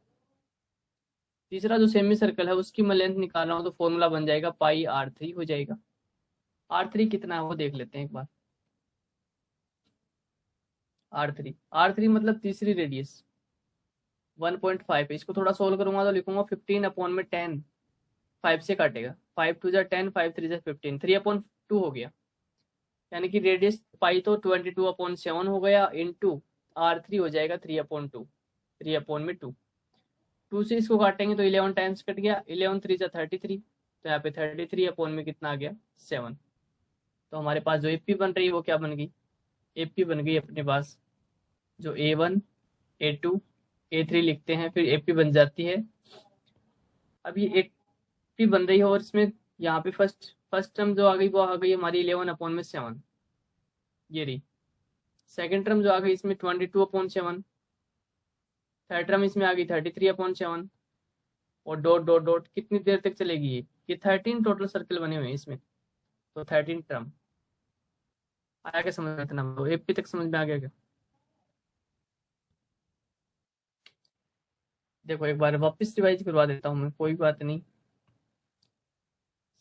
तीसरा जो सेमी सर्कल है उसकी मैं लेंथ निकाल रहा हूँ, तो फॉर्मूला बन जाएगा πr3 हो जाएगा। R3 कितना है वो देख लेते हैं एक बार। R3 मतलब तीसरी रेडियस 1.5 है। इसको थोड़ा सोल्व करूंगा तो लिखूंगा 15/10, 5 से काटेगा, 5 2 10, 5 3 15, 3/2 हो गया। यानी कि रेडियस पाई तो 22/7 हो गया, इंटू R3 हो जाएगा 3/2, 3/2। 2 से इसको काटेंगे तो 11 टाइम्स कट गया, 11 3 33, तो यहाँ पे 33 में कितना आ गया 7। तो हमारे पास जो एपी बन रही है वो क्या बन गई, एपी बन गई अपने पास जो A1 A2 A3 लिखते हैं, फिर एपी बन जाती है। अब ये एपी बन रही है और इसमें यहाँ पे फर्स्ट टर्म जो आ गई वो आ गई हमारी 11/7, ये रही। सेकेंड टर्म जो आ गई इसमें 22/7, थर्ड टर्म इसमें आ गई 33/7, और डॉट डॉट डॉट कितनी देर तक चलेगी ये 13 टोटल सर्कल बने हुए हैं इसमें, तो 13 टर्म। आया क्या समझ में, इतना एपी तक समझ में आ गया क्या? देखो एक बार वापस रिवाइज करवा देता हूँ मैं, कोई बात नहीं,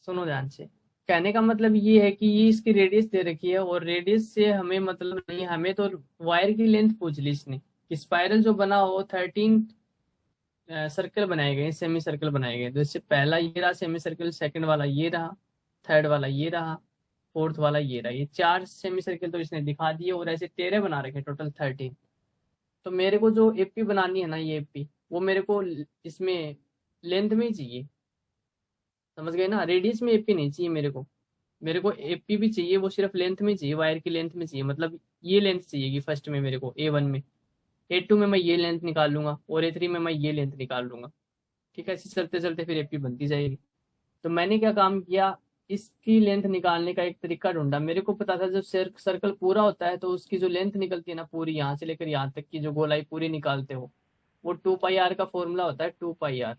सुनो ध्यान से। कहने का मतलब ये है कि ये इसकी रेडियस दे रखी है और रेडियस से हमें मतलब नहीं, हमें तो वायर की लेंथ पूछ ली इसने कि स्पाइरल जो बना हो 13 सर्कल बनाए गए, सेमी सर्कल बनाए गए। तो इससे पहला ये रहा सेमी सर्कल, सेकंड वाला ये रहा, थर्ड वाला ये रहा, फोर्थ वाला ये रहा। ये 4 सेमी सर्कल तो इसने दिखा दिए और ऐसे 13 बना रखे, टोटल 13। तो मेरे को जो एपी बनानी है ना, ये एपी वो मेरे को इसमें लेंथ में ही चाहिए, समझ गए ना। रेडियस में एपी नहीं चाहिए मेरे को एपी भी चाहिए, वो सिर्फ लेंथ में चाहिए, वायर की लेंथ में चाहिए। मतलब ये लेंथ चाहिए कि फर्स्ट में मेरे को A1 में, A2 में मैं ये लेंथ निकाल लूंगा और A3 में मैं ये लेंथ निकाल लूंगा। ठीक है, ऐसे चलते चलते फिर एपी बनती जाएगी। तो मैंने क्या काम किया, इसकी लेंथ निकालने का एक तरीका ढूंढा। मेरे को पता था जब सर्कल पूरा होता है तो उसकी जो लेंथ निकलती है ना पूरी, यहाँ से लेकर यहाँ तक की जो गोलाई पूरी निकालते हो, वो 2 पाई आर का फॉर्मूला होता है, 2 पाई आर।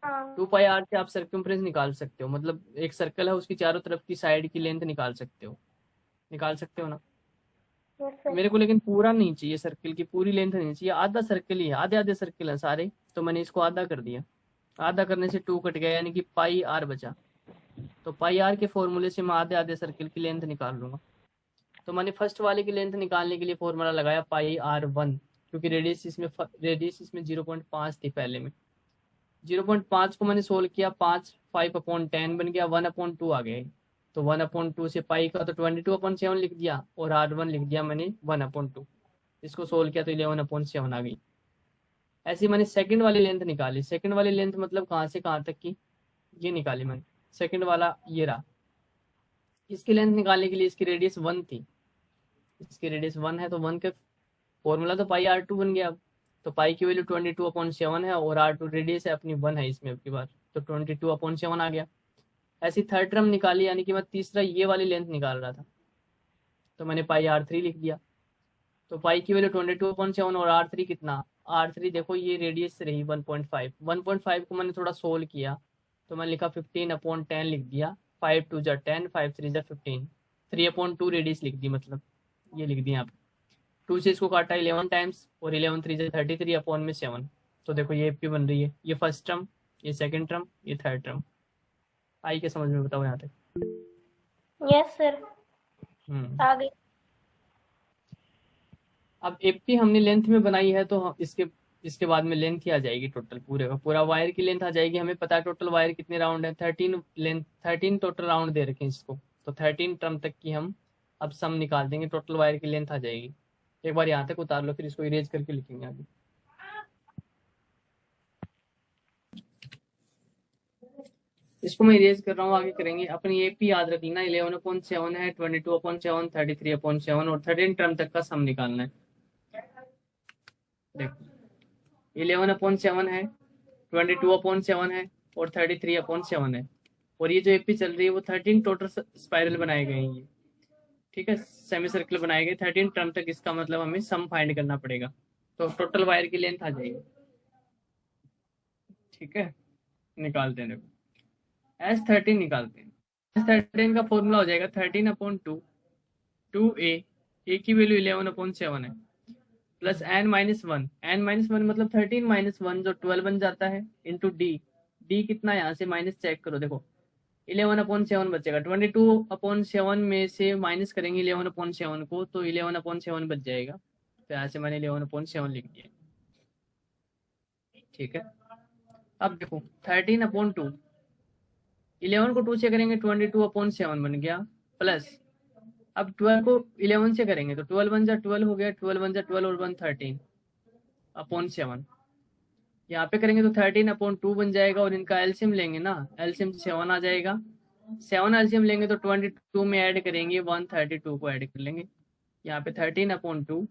हाँ 2 पाई आर से आप सर्कम्फ्रेंस निकाल सकते हो, मतलब एक सर्कल है उसकी चारों तरफ की साइड की लेंथ निकाल सकते हो। निकाल सकते हो ना? Yes sir. मेरे को लेकिन पूरा नहीं चाहिए, सर्कल की पूरी लेंथ नहीं चाहिए, आधा सर्कल ही है, आधे आधे सर्कल है सारे, तो मैंने इसको आधा कर दिया। आधा करने से 2 कट गया, यानी कि पाई आर बचा। तो पाई आर के फॉर्मूले से मैं आधे आधे सर्कल की लेंथ निकाल लूंगा। तो मैंने फर्स्ट वाले की लेंथ निकालने के लिए फॉर्मूला लगाया पाई आर 1, क्योंकि रेडियस इसमें 0.5 थी पहले में। 0.5 को मैंने सोल्व किया, 5/10 बन गया, 1/2 आ गया। तो 1/2 से पाई का तो 22/7 लिख दिया, और R1 लिख दिया मैंने 1/2। इसको सोल्व किया तो 11/7 आ गई। ऐसे ही मैंने सेकंड वाली लेंथ निकाली। सेकंड वाली लेंथ मतलब कहाँ से कहाँ तक की, ये निकाली मैंने। सेकंड वाला ये रहा। इसकी लेंथ निकालने के लिए इसकी रेडियस 1 थी, इसकी रेडियस 1 है, तो 1 के फॉर्मूला तो पाई R2 बन गया अब। तो पाई की वैल्यू 22/7 है, और R2 रेडियस है अपनी 1 है इसमें अब की बार, तो 22/7 आ गया। ऐसी थर्ड टर्म निकाली, यानी कि मैं तीसरा ये वाली लेंथ निकाल रहा था, तो मैंने पाई R3 लिख दिया। तो पाई की वैल्यू 22/7, और R3 कितना, R3 देखो ये रेडियस रही 1.5। 1.5 को मैंने थोड़ा सोल्व किया, तो मैंने लिखा 15/10 लिख दिया। 5×2 = 10, 5×3 = 15, 3/2 रेडियस लिख दी, मतलब ये लिख दी यहाँ पे। 2 से इसको काटा 11 टाइम्स, और 11×3 = 33/7। तो देखो ये एपी बन रही है, ये फर्स्ट टर्म, ये सेकंड टर्म, ये थर्ड टर्म। आई क्या समझ में, बताओ यहाँ तक? Yes sir. हम्म। आ गई। अब एपी हमने लेंथ में बनाई है, तो इसके इसके बाद में लेंथ ही आ जाएगी टोटल, पूरे का पूरा वायर की लेंथ आ जाएगी। हमें पता है टोटल वायर कितने राउंड है, 13 टोटल राउंड दे रखे हैं इसको, तो 13 टर्म तक की हम अब सम निकाल देंगे, टोटल वायर की लेंथ आ जाएगी। एक बार यहाँ तक उतार लो, फिर इसको इरेज करके लिखेंगे आगे। इसको मैं इरेज कर रहा हूँ, आगे करेंगे। अपनी एपी याद रखना, 11/7 है, 22/7, 33/7, और 13 टर्म तक का सम निकालना है। देखो 11/7 है, 22/7 है, और 33/7 है, और ये जो एपी चल रही है वो 13 टोटल स्पाइरल बनाए गए हैं ये, ठीक है, सेमी सर्कल बनाए गए 13 टर्म तक। इसका मतलब हमें सम फाइंड करना पड़ेगा, तो टोटल वायर की लेंथ आ जाएगी, ठीक है। निकालते हैं, देखो S13 निकालते हैं। S13 का फॉर्मूला हो जाएगा 13/2, 2a की वैल्यू 11/7 है, प्लस n-1, n-1 मतलब 13 - 1 जो 12 बन जाता है, इंटू डी कितना, यहाँ से माइनस चेक करो, देखो 11/7 बचेगा, 22/7 में से माइनस करेंगे 11/7 को, तो 11/7 बच जाएगा। तो यहाँ से मैंने 11/7 लिख दिया, ठीक है। अब देखो 13/2, 11 को 2 से करेंगे 22/7 बन गया, प्लस अब 12 को 11 से करेंगे तो 12 1 = 12 हो गया, 12 1 = 12 और 13/7। यहाँ पे करेंगे तो 13/2 बन जाएगा, और इनका एलसीएम लेंगे ना, एलसीएम 7 आ जाएगा। 7 एलसीएम लेंगे तो 22 में ऐड करेंगे, 132 को ऐड कर लेंगे। यहाँ पे 13/2,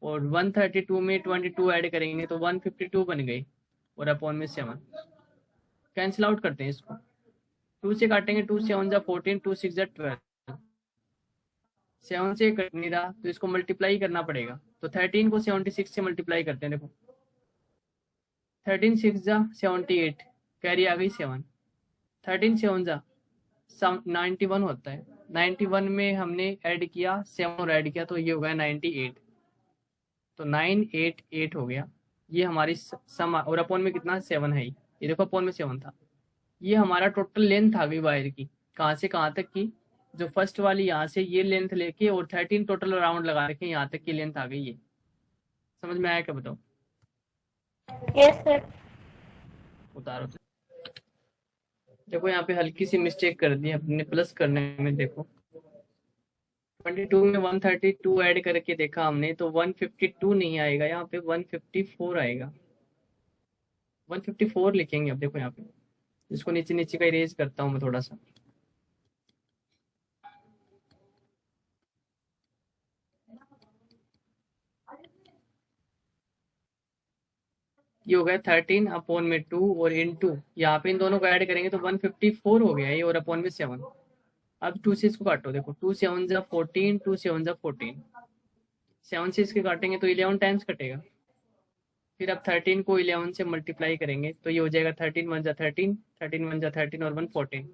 और 132 में 22 ऐड करेंगे तो 152 बन गई, और अपॉन में 7। कैंसिल आउट करते हैं इसको, 2 से काटेंगे, 2 7 = 14, 2 6 = 12। 7 से कट नहीं रहा तो इसको मल्टीप्लाई करना पड़ेगा, तो 13 को 76 से मल्टीप्लाई करते हैं। देखो 13 6 = 78, कैरी आ गई 7। 13 7 = 91 होता है, 91 में हमने ऐड किया 7 और ऐड किया तो ये हो गया 98। तो 988 हो गया, ये हमारी सम, और अपॉन में कितना 7 है, ये देखो अपॉन में 7 था। ये हमारा टोटल लेंथ आ गई वायर की, कहाँ से कहाँ तक की, जो फर्स्ट वाली यहाँ से ये लेंथ लेके, और 13 टोटल राउंड लगा रखे यहाँ तक की लेंथ आ गई ये। समझ में आया क्या, बताओ? Yes sir. उतारो तो। देखो यहाँ पे हल्की सी मिस्टेक कर दी अपने प्लस करने में, देखो 22 में 132 ऐड करके देखा हमने तो 152 नहीं आएगा, यहाँ पे 154 आएगा। 154 लिखेंगे अब, देखो यहाँ पे इसको नीचे नीचे का इरेज करता हूँ मैं थोड़ा सा। ये हो गया 13 अपॉन में 2 और इन 2 यहाँ पे इन दोनों को ऐड करेंगे तो 154 हो गया ये, और अपॉन में 7। अब 2 से इसको काटो, देखो 2 7 जा 14, 2 7 जा 14, 7 से इसके काटेंगे तो 11 टाइम्स कटेगा। फिर अब 13 को 11 से मल्टीप्लाई करेंगे तो ये हो जाएगा 13 1 जा 13, 13 1 जा 13 और 114,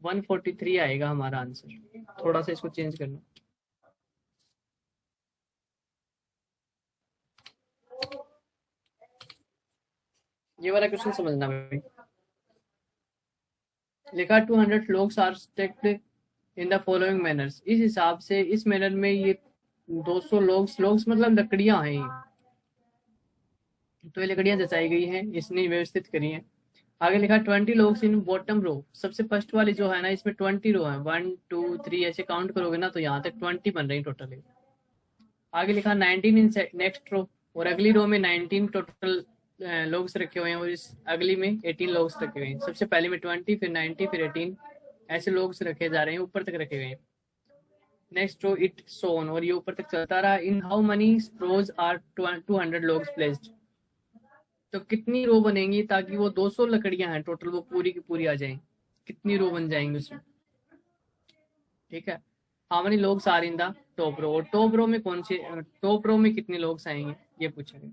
143 आएगा हमारा आंसर। थोड़ा सा इसको चेंज करना। ये वाला क्वेश्चन समझना भाई। लिखा 200 लोग are stacked in the following manners. इस हिसाब से इस मैनर में ये 200 लोग्स मतलब लकड़ियां हैं ये। तो ये लकड़ियां जचाई गई हैं, इसने व्यवस्थित करी हैं। आगे लिखा 20 लोग्स इन बॉटम रो। सबसे फर्स्ट वाली जो है ना इसमें 20 रो है, 1 2 3 ऐसे काउंट करोगे ना तो यहाँ तक 20 बन रही टोटल। आगे लिखा 19 इन नेक्स्ट रो, और अगली रो में 19 टोटल लोग्स रखे हुए हैं, और इस अगली में 18 लोग्स रखे हुए हैं। सबसे पहले में 20, फिर 90, फिर 18 ऐसे लोग्स रखे जा रहे हैं, ऊपर तक रखे हुए हैं। नेक्स्ट रो इट सोन, और ये ऊपर तक चलता रहा। In how many rows are 200 logs placed. तो कितनी रो बनेंगी ताकि वो 200 लकड़ियां हैं टोटल वो पूरी की पूरी आ जाएं, कितनी रो बन जाएंगी उसमें। ठीक है, how many logs are in the top row, और टॉप रो में कौन से टॉप रो में कितने लोग्स आएंगे ये पूछेंगे।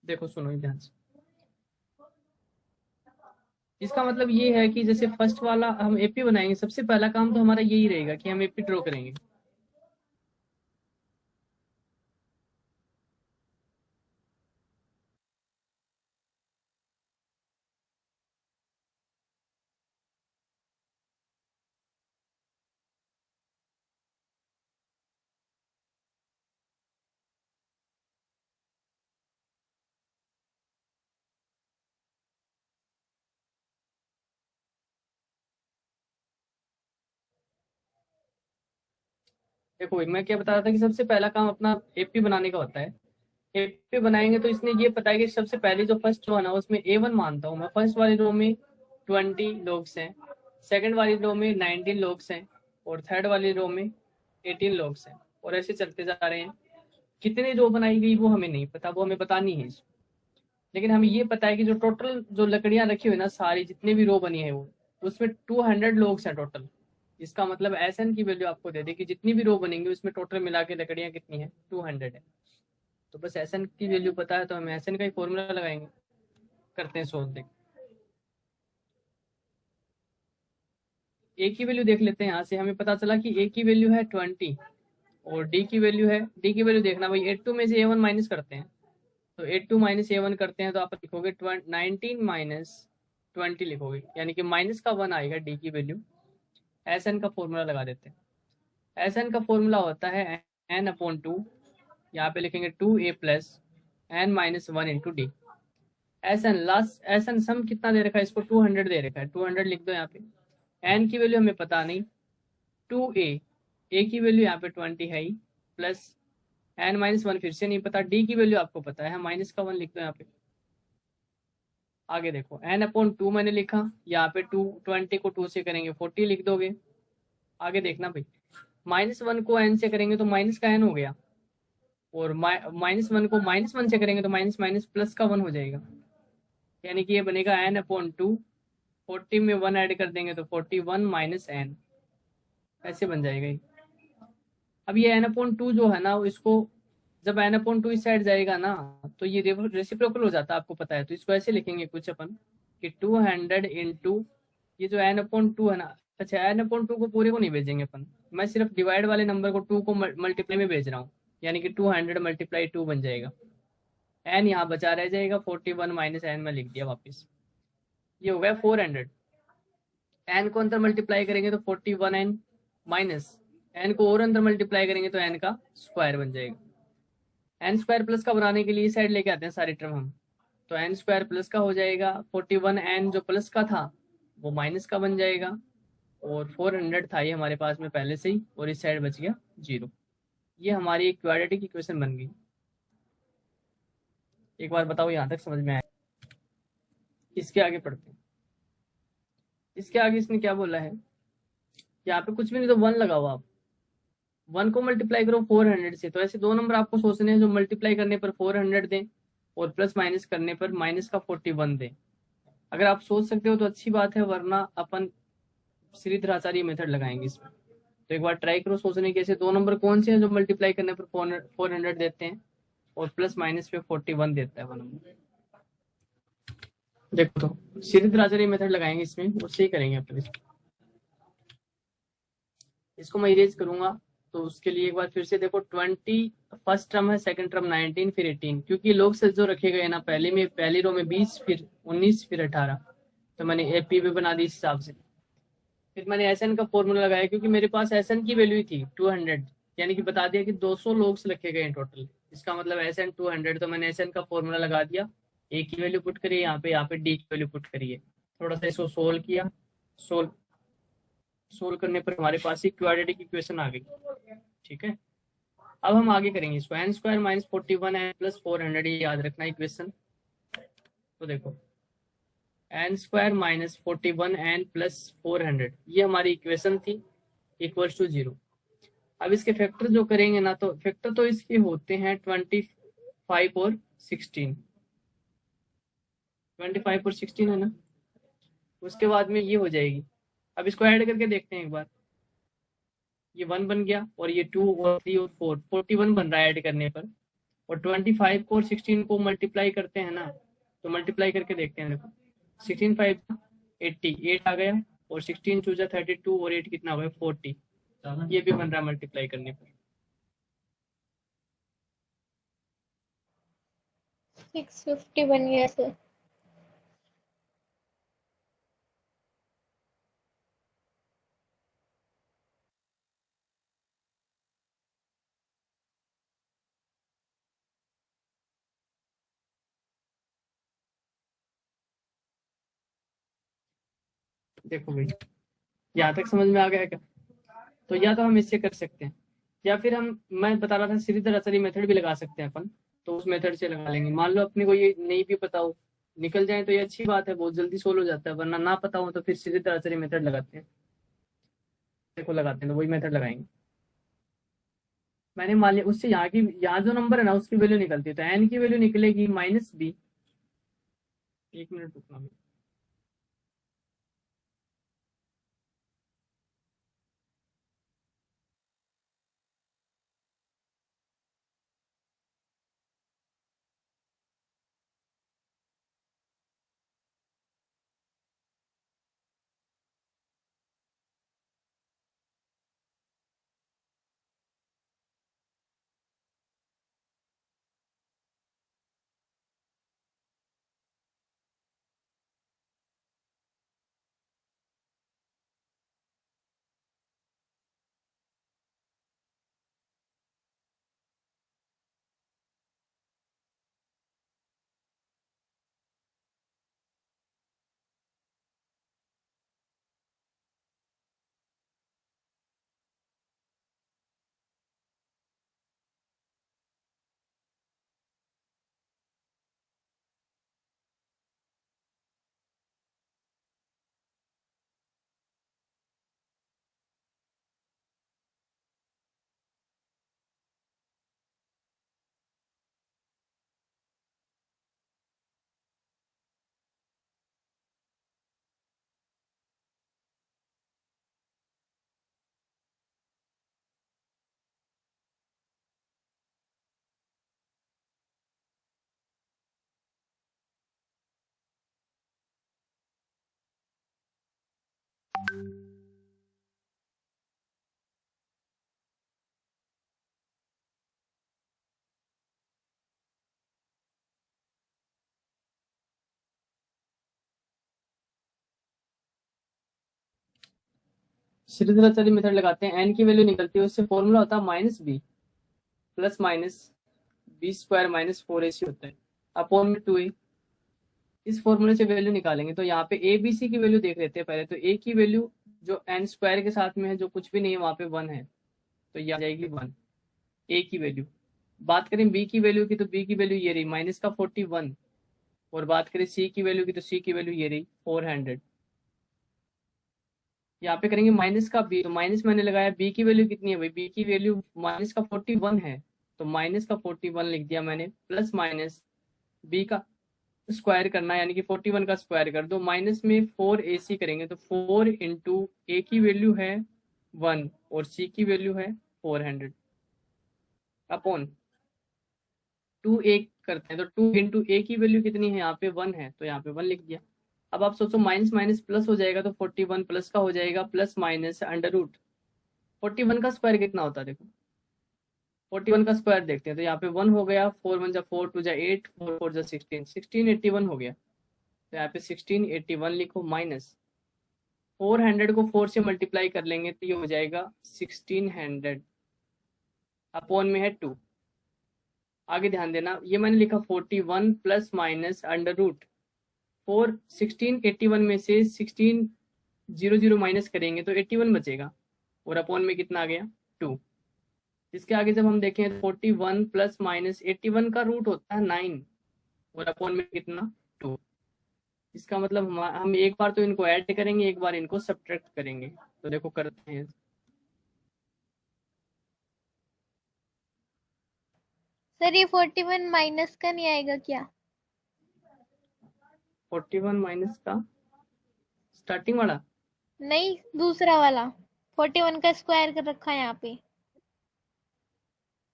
देखो सुनो ध्यान से। इसका मतलब ये है कि जैसे फर्स्ट वाला हम एपी बनाएंगे, सबसे पहला काम तो हमारा यही रहेगा कि हम एपी ड्रॉ करेंगे। देखो मैं क्या बता रहा था कि सबसे पहला काम अपना एपी बनाने का होता है। एपी बनाएंगे तो इसने ये पता है कि सबसे पहले जो फर्स्ट रो है ना उसमें A1 मानता हूँ मैं। फर्स्ट वाली रो में 20 लोग्स हैं, सेकंड वाली रो में 19 लोग्स हैं, और थर्ड वाली रो में 18 लोग्स हैं, और ऐसे चलते जा रहे हैं। कितनी रो बनाई गई वो हमें नहीं पता, वो हमें बतानी है। लेकिन हमें ये पता है कि जो टोटल जो लकड़ियां रखी हुई ना सारी जितनी भी रो बनी है वो, उसमें 200 लोग्स हैं टोटल। इसका मतलब एसएन की वैल्यू आपको दे दे कि जितनी भी रो बनेंगी उसमें टोटल मिला के लकड़ियां कितनी है, 200 है। तो बस एसएन की वैल्यू पता है तो हम एसएन का ही फॉर्मूला लगाएंगे। करते हैं सोल्व। देख ए की वैल्यू देख लेते हैं। यहाँ से हमें पता चला कि ए की वैल्यू है 20 और डी की वैल्यू है, डी की वैल्यू देखना भाई, 82 में से A1 माइनस करते हैं। तो 82 माइनस A1 करते हैं तो आप लिखोगे 19 माइनस 20 लिखोगे, यानी कि माइनस का 1 आएगा डी की वैल्यू। एस एन का फॉर्मूला लगा देते हैं। एस एन का फॉर्मूला होता है एन अपॉन 2, यहाँ पे लिखेंगे 2A plus N minus 1 into D. S N last S N sum कितना दे रखा है, इसको 200 दे रखा है, 200 लिख दो यहाँ पे। एन की वैल्यू हमें पता नहीं, 2A, ए की वैल्यू यहाँ पे 20 है ही, प्लस एन माइनस 1 फिर से नहीं पता, डी की वैल्यू आपको पता है, माइनस का 1 लिख दो यहाँ पे। आगे देखो एन अपॉन 2 मैंने लिखा, यहाँ पे 20 को 2 से करेंगे 40 लिख दोगे। आगे देखना भाई, माइनस 1 को एन से करेंगे तो माइनस का एन हो गया, और माइनस 1 को माइनस 1 से करेंगे तो माइनस माइनस प्लस का 1 हो जाएगा, यानी कि ये बनेगा एन अपॉन 2, 40 में 1 ऐड कर देंगे तो 41 माइनस एन, ऐसे बन जाएगा ये। अब ये एन अपॉन 2 जो है ना इसको, जब एन अपॉन 2 इस साइड जाएगा ना तो ये रेसिप्रोकल हो जाता है, आपको पता है। तो इसको ऐसे लिखेंगे कुछ अपन कि 200 इंटू ये जो एन अपॉन 2 है ना, अच्छा एन अपॉन 2 को पूरे को नहीं भेजेंगे अपन, मैं सिर्फ डिवाइड वाले नंबर को 2 को मल्टीप्लाई में भेज रहा हूँ, यानी कि 200 मल्टीप्लाई 2 बन जाएगा। एन यहाँ बचा रह जाएगा, 41 माइनस एन में लिख दिया वापिस, ये हो गया 400। एन को अंदर मल्टीप्लाई करेंगे तो 41 एन माइनस एन को और अंदर मल्टीप्लाई करेंगे तो एन का स्क्वायर बन जाएगा। एन स्क्वायर प्लस का बनाने के लिए साइड लेके आते हैं सारी टर्म हम, तो एन स्क्वायर प्लस का हो जाएगा, 41 एन जो प्लस का था वो माइनस का बन जाएगा, और 400 था ये हमारे पास में पहले से ही, और इस साइड बच गया 0। ये हमारी एक क्वाड्रेटिक इक्वेशन बन गई। एक बार बताओ यहाँ तक समझ में आया? इसके आगे पढ़ते हैं। इसके आगे इसने क्या बोला है, यहाँ पे कुछ भी नहीं तो 1 लगाओ आप, 1 को मल्टीप्लाई करो 400 से, तो ऐसे दो नंबर आपको सोचने हैं जो मल्टीप्लाई करने पर 400 दें और प्लस माइनस करने पर माइनस का 41 दें। अगर आप सोच सकते हो तो अच्छी बात है, वरना अपन श्रीधराचार्य मेथड लगाएंगे इसमें। तो एक बार ट्राई करो सोचने के, ऐसे दो नंबर कौन से हैं जो मल्टीप्लाई करने पर 400 देते हैं और प्लस माइनस पे 41 देता है वो नंबर। देखो तो श्रीधराचार्य मेथड लगाएंगे इसमें, उससे ही करेंगे अपन इसको मैं इरेज करूंगा। तो उसके लिए एक बार फिर से देखो, 20 फर्स्ट टर्म है, सेकंड टर्म 19 फिर 18, क्योंकि लोग से जो रखे गए ना, पहली रो में 20 फिर 19 फिर 18, तो मैंने एपी भी बना दी इस हिसाब से। फिर मैंने एस एन का फॉर्मूला लगाया, क्योंकि मेरे पास एस एन की वैल्यू थी 200, यानी कि बता दिया कि 200 लोग से रखे गए टोटल, इसका मतलब एस एन 200, तो मैंने एस एन का फॉर्मूला लगा दिया। ए की वैल्यू पुट करिए यहाँ पे डी की वैल्यू पुट करिए, थोड़ा सा इसको सोल्व किया। सोल्व करने पर हमारे पास ही क्वाड्रेटिक इक्वेशन आ गई। ठीक है, अब हम आगे करेंगे इसको, n square minus 41 n plus 400, ये याद रखना इक्वेशन। तो देखो n square minus 41 n plus 400, ये हमारी इक्वेशन थी, इक्वल्स टू 0। अब इसके फैक्टर जो करेंगे ना, तो फैक्टर तो इसके होते हैं 25 और 16, 25 और 16 है ना। उसके बाद में ये हो जाएगी। अब इसको ऐड करके देखते हैं एक बार, ये 1 बन गया और ये 2 और 3 और 4, 41 बन रहा है ऐड करने पर। और 25 को और 16 को मल्टीप्लाई करते हैं ना, तो मल्टीप्लाई करके देखते हैं। देखो 16 5 80, 8 आ गया, और 16 2 32 और 8 कितना हो गया 40, ये भी बन रहा है मल्टीप्लाई करने पर। 650 बन गया सर। देखो भाई, यहाँ तक समझ में आ गया क्या? तो या तो हम इससे कर सकते हैं, या फिर मैं बता रहा था श्रीधराचार्य मेथड भी लगा सकते हैं अपन, तो उस मेथड से लगा लेंगे। मान लो अपने को ये नहीं भी पता हो, निकल जाए तो ये अच्छी बात है, बहुत जल्दी सोल्व हो जाता है, वरना ना पता हो तो फिर श्रीधराचार्य मेथड लगाते हैं। देखो लगाते हैं तो वही मेथड लगाएंगे। मैंने मान लिया उससे यहाँ जो नंबर है ना उसकी वैल्यू निकलती है, तो एन की वैल्यू निकलेगी -b। एक मिनट रुकना। श्रीधराचार्य मेथड लगाते हैं, एन की वैल्यू निकलती है, उससे फॉर्मूला होता है -b plus minus b square minus 4ac होता है अपॉन में 2a। इस फॉर्मूले से वैल्यू निकालेंगे, तो यहाँ पे ए बी सी की वैल्यू देख लेते हैं पहले। तो ए की वैल्यू जो एन स्क्वायर के साथ में है, जो कुछ भी नहीं है वहाँ पे 1 है, तो ये आ जाएगी 1 ए की वैल्यू। बात करें बी की वैल्यू की, तो बी की वैल्यू ये रही -41, और बात करें सी की वैल्यू की, तो सी की वैल्यू ये रही 400। यहाँ पे करेंगे माइनस का बी, तो माइनस मैंने लगाया, बी की वैल्यू कितनी है भाई, बी की वैल्यू माइनस का 41 है, तो माइनस का 41 लिख दिया मैंने, प्लस माइनस बी का स्क्वायर करना है, यानी कि 41 का स्क्वायर कर दो, माइनस में 4ac करेंगे, तो 4 इंटू ए की वैल्यू है 1 और सी की वैल्यू है 400 अपॉन 2a करते हैं, तो 2 इंटू ए की वैल्यू कितनी है, यहाँ पे 1 है, तो यहाँ पे 1 लिख दिया। अब आप सोचो माइनस माइनस प्लस हो जाएगा, तो 41 प्लस का हो जाएगा, प्लस माइनस अंडर रूट 41 का स्क्वायर कितना होता है, देखो 41 का स्क्वायर देखते हैं, तो यहाँ पे 1 हो गया, 4 1 जा 4 2 जा 8 4 4 जा 16 1681 हो गया, तो यहाँ पे 1681 लिखो, माइनस 400 को 4 से मल्टीप्लाई कर लेंगे तो ये हो जाएगा 1600 अपॉन में है 2। आगे ध्यान देना, ये मैंने लिखा 41 प्लस माइनस अंडर रूट 4, 1681 में से 1600 माइनस करेंगे तो 81 बचेगा, और अपॉन में कितना आ गया 2। इसके आगे जब हम देखें 41 प्लस माइनस 81 का रूट होता है 9 और अपॉन में कितना 2। इसका मतलब हम एक बार तो इनको ऐड करेंगे, एक बार इनको सब्ट्रैक्ट करेंगे, तो देखो करते हैं। सर ये 41 माइनस का नहीं आएगा क्या? 41 माइनस का स्टार्टिंग वाला, नहीं, दूसरा वाला 41 का स्क्वायर कर रखा है यहाँ पे।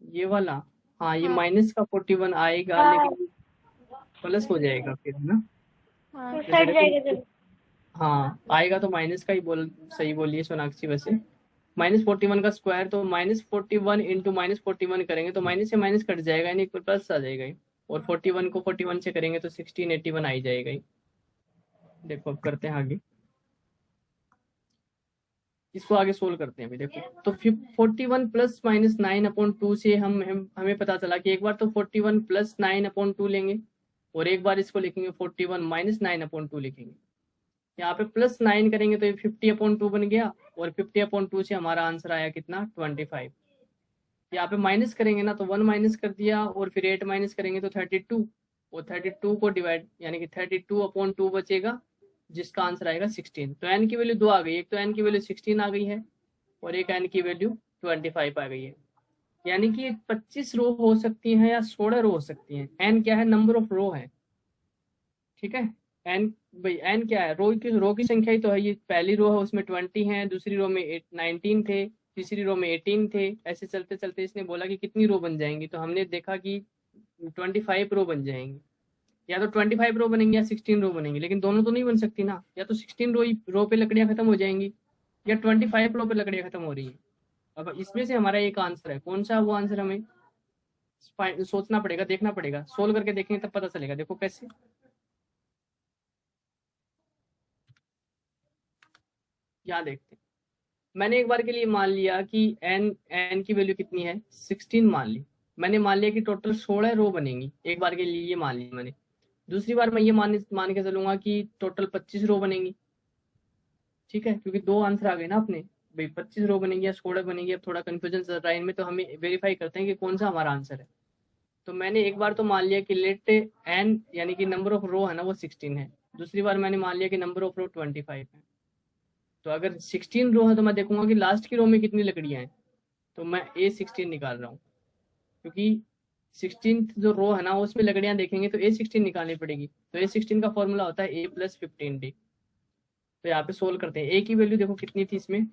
ये वाला, हाँ ये हाँ माइनस का 41 आएगा, लेकिन प्लस हो जाएगा फिर, है ना। हाँ, जैसे कट देखो, जाएगा जब। हाँ आएगा तो माइनस का ही सही बोलिए सोनाक्षी, वैसे माइनस 41 का स्क्वायर, तो माइनस 41 इंटू माइनस 41 करेंगे तो माइनस से माइनस कट जाएगा, यानी प्लस आ जाएगा ही। और 41 को 41 से करेंगे तो 1681 आ ही जाएगा ही। देखो अब करते हैं आगे, इसको आगे सोल्व करते हैं अभी। देखो तो 41 प्लस माइनस 9 अपॉन 2 से हमें पता चला कि एक बार तो 41 प्लस 9 अपॉन 2 लेंगे, और एक बार इसको लिखेंगे 41 माइनस 9 अपॉन 2 लिखेंगे। यहाँ पे प्लस 9 करेंगे तो ये 50 अपॉन 2 बन गया, और 50 अपॉन 2 से हमारा आंसर आया कितना 25। यहाँ पे माइनस करेंगे ना, तो 1 माइनस कर दिया, और फिर 8 माइनस करेंगे तो 32, और 32 को डिवाइड, यानी कि 32 अपॉन 2 बचेगा, जिसका आंसर आएगा 16। तो एन की वैल्यू 2 आ गई, एक तो एन की वैल्यू 16 आ गई है, और एक एन की वैल्यू 25 आ गई है। यानी कि 25 रो हो सकती हैं या 16 रो हो सकती हैं। एन क्या है, नंबर ऑफ रो है, ठीक है। एन भाई एन क्या है, रो की संख्या ही तो है। ये पहली रो है उसमें 20 है, दूसरी रो में 19 थे, तीसरी रो में 18 थे, ऐसे चलते चलते इसने बोला कि कितनी रो बन जाएंगी, तो हमने देखा कि 25 रो बन जाएंगी। या तो 25 रो बनेंगी या 16 रो बनेंगी, लेकिन दोनों तो नहीं बन सकती ना, या तो 16 रो पे लकड़ियां खत्म हो जाएंगी, या 25 रो पे लकड़ियां खत्म हो रही है। अब इसमें से हमारा एक आंसर है, कौन सा वो आंसर हमें सोचना पड़ेगा, देखना पड़ेगा, सोल्व करके देखेंगे तब पता चलेगा। देखो कैसे, यहाँ देखते हैं। मैंने एक बार के लिए मान लिया कि एन की वैल्यू कितनी है 16 मान ली। मैंने मान लिया कि टोटल 16 रो बनेंगी, एक बार के लिए ये मान लिया मैंने। दूसरी बार मैं ये मान के चलूंगा कि टोटल 25 रो बनेंगी, ठीक है, क्योंकि दो आंसर आ गए ना अपने भाई, 25 रो बनेंगी या 16 बनेंगी। अब थोड़ा कंफ्यूजन चल रहा है इनमें, तो हमें वेरीफाई करते हैं कि कौन सा हमारा आंसर है। तो मैंने एक बार तो मान लिया कि लेट एन यानी कि नंबर ऑफ रो है ना वो 16 है। दूसरी बार मैंने मान लिया कि नंबर ऑफ रो 25 है। तो अगर 16 रो है तो मैं देखूंगा कि लास्ट की रो में कितनी लकड़ियां हैं, तो मैं A16 निकाल रहा हूँ, क्योंकि 16 जो रो है ना उसमें लकड़ियां देखेंगे तो A16 निकालनी पड़ेगी। तो A16 का फॉर्मूला होता है A+15D। तो यहाँ पे सोल्व करते हैं। ए की वैल्यू देखो कितनी थी, इसमें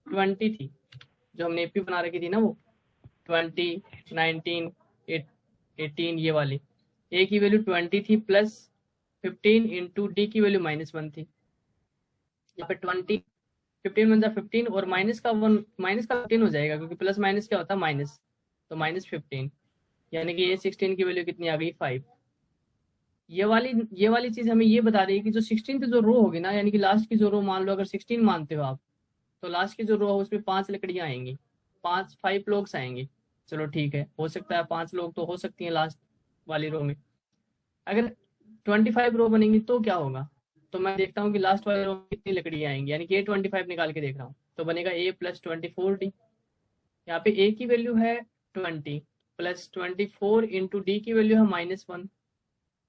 20 थी, जो हमने एपी बना रखी थी ना, वो 20 19 18 ये वाली। ए की वैल्यू 20 थी, प्लस 15 इंटू डी की वैल्यू -1 थी। यहाँ पे 20 15 बन जाए 15, और माइनस का 15 हो जाएगा, क्योंकि प्लस माइनस क्या होता है माइनस, तो -15, यानी कि A16 की वैल्यू कितनी आ गई 5। ये वाली चीज हमें ये बता रही है कि जो 16 जो रो होगी ना, यानी कि लास्ट की जो रो, मान लो अगर 16 मानते हो आप, तो लास्ट की जो रो है उसमें 5 लकड़ियां आएंगी, 5 लोग आएंगे। चलो ठीक है, हो सकता है 5 लोग तो हो सकती हैं लास्ट वाली रो में। अगर 25 रो बनेंगी तो क्या होगा, तो मैं देखता हूँ कि लास्ट वाली रो में कितनी लकड़ियां आएंगी, यानी कि A25 निकाल के देख रहा हूँ, तो बनेगा A+24D। यहाँ पे ए की वैल्यू है 20, प्लस 24 इंटू डी की वैल्यू है -1।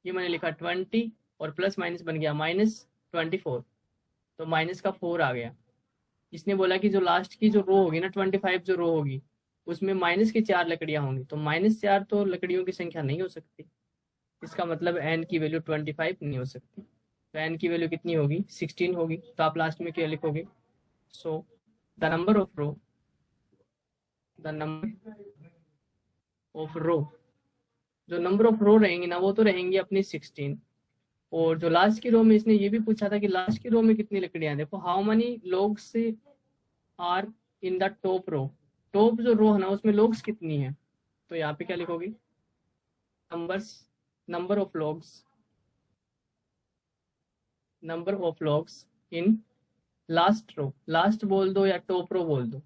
ये मैंने लिखा 20, और प्लस माइनस बन गया -24, तो माइनस का 4 आ गया। इसने बोला कि जो लास्ट की जो रो होगी ना 25 जो रो होगी उसमें माइनस की 4 लकड़ियां होंगी, तो -4 तो लकड़ियों की संख्या नहीं हो सकती। इसका मतलब एन की वैल्यू 25 नहीं हो सकती। तो एन की वैल्यू कितनी होगी, 16 होगी। तो आप लास्ट में क्या लिखोगे, so the number of row, the number of row, जो नंबर ऑफ रो रहेंगी ना वो तो रहेंगी अपनी 16। और जो लास्ट की रो में इसने ये भी पूछा था कि लास्ट की रो में कितनी लकड़ियां, देखो how many logs are in the top row, top जो रो है ना उसमें लोग्स कितनी है। तो यहाँ पे क्या लिखोगे, numbers, number of logs, number of logs in last row, last बोल दो या टॉप रो बोल दो।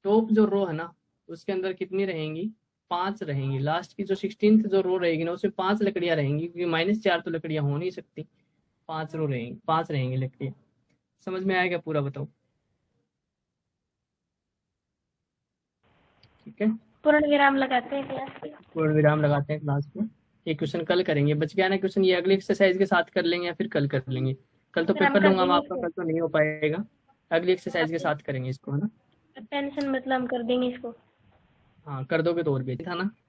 टॉप जो रो है ना उसके अंदर कितनी रहेंगी, 5 रहेंगी। लास्ट की जो 16th जो रो रहेगी ना उसमें 5 लकड़ियां रहेंगी, क्योंकि -4 तो लकड़ियां हो नहीं सकती, 5 रो रहेंगी, 5 रहेंगी लकड़ियां। समझ में आएगा पूरा, बताओ। ठीक है, पूर्ण विराम लगाते हैं क्लास में। पूर्ण विराम लगाते हैं क्लास में। ये क्वेश्चन कल करेंगे, बच गया ना क्वेश्चन, ये अगली एक्सरसाइज के साथ कर लेंगे या फिर कल कर लेंगे। कल तो फिर हम पेपर कर लूंगा मैं देंगे आपका, इसको। कल तो नहीं हो पाएगा, अगली एक्सरसाइज के साथ करेंगे इसको, है ना। टेंशन मतलब हम कर देंगे इसको। हाँ कर दोगे तो और बेहतर था ना।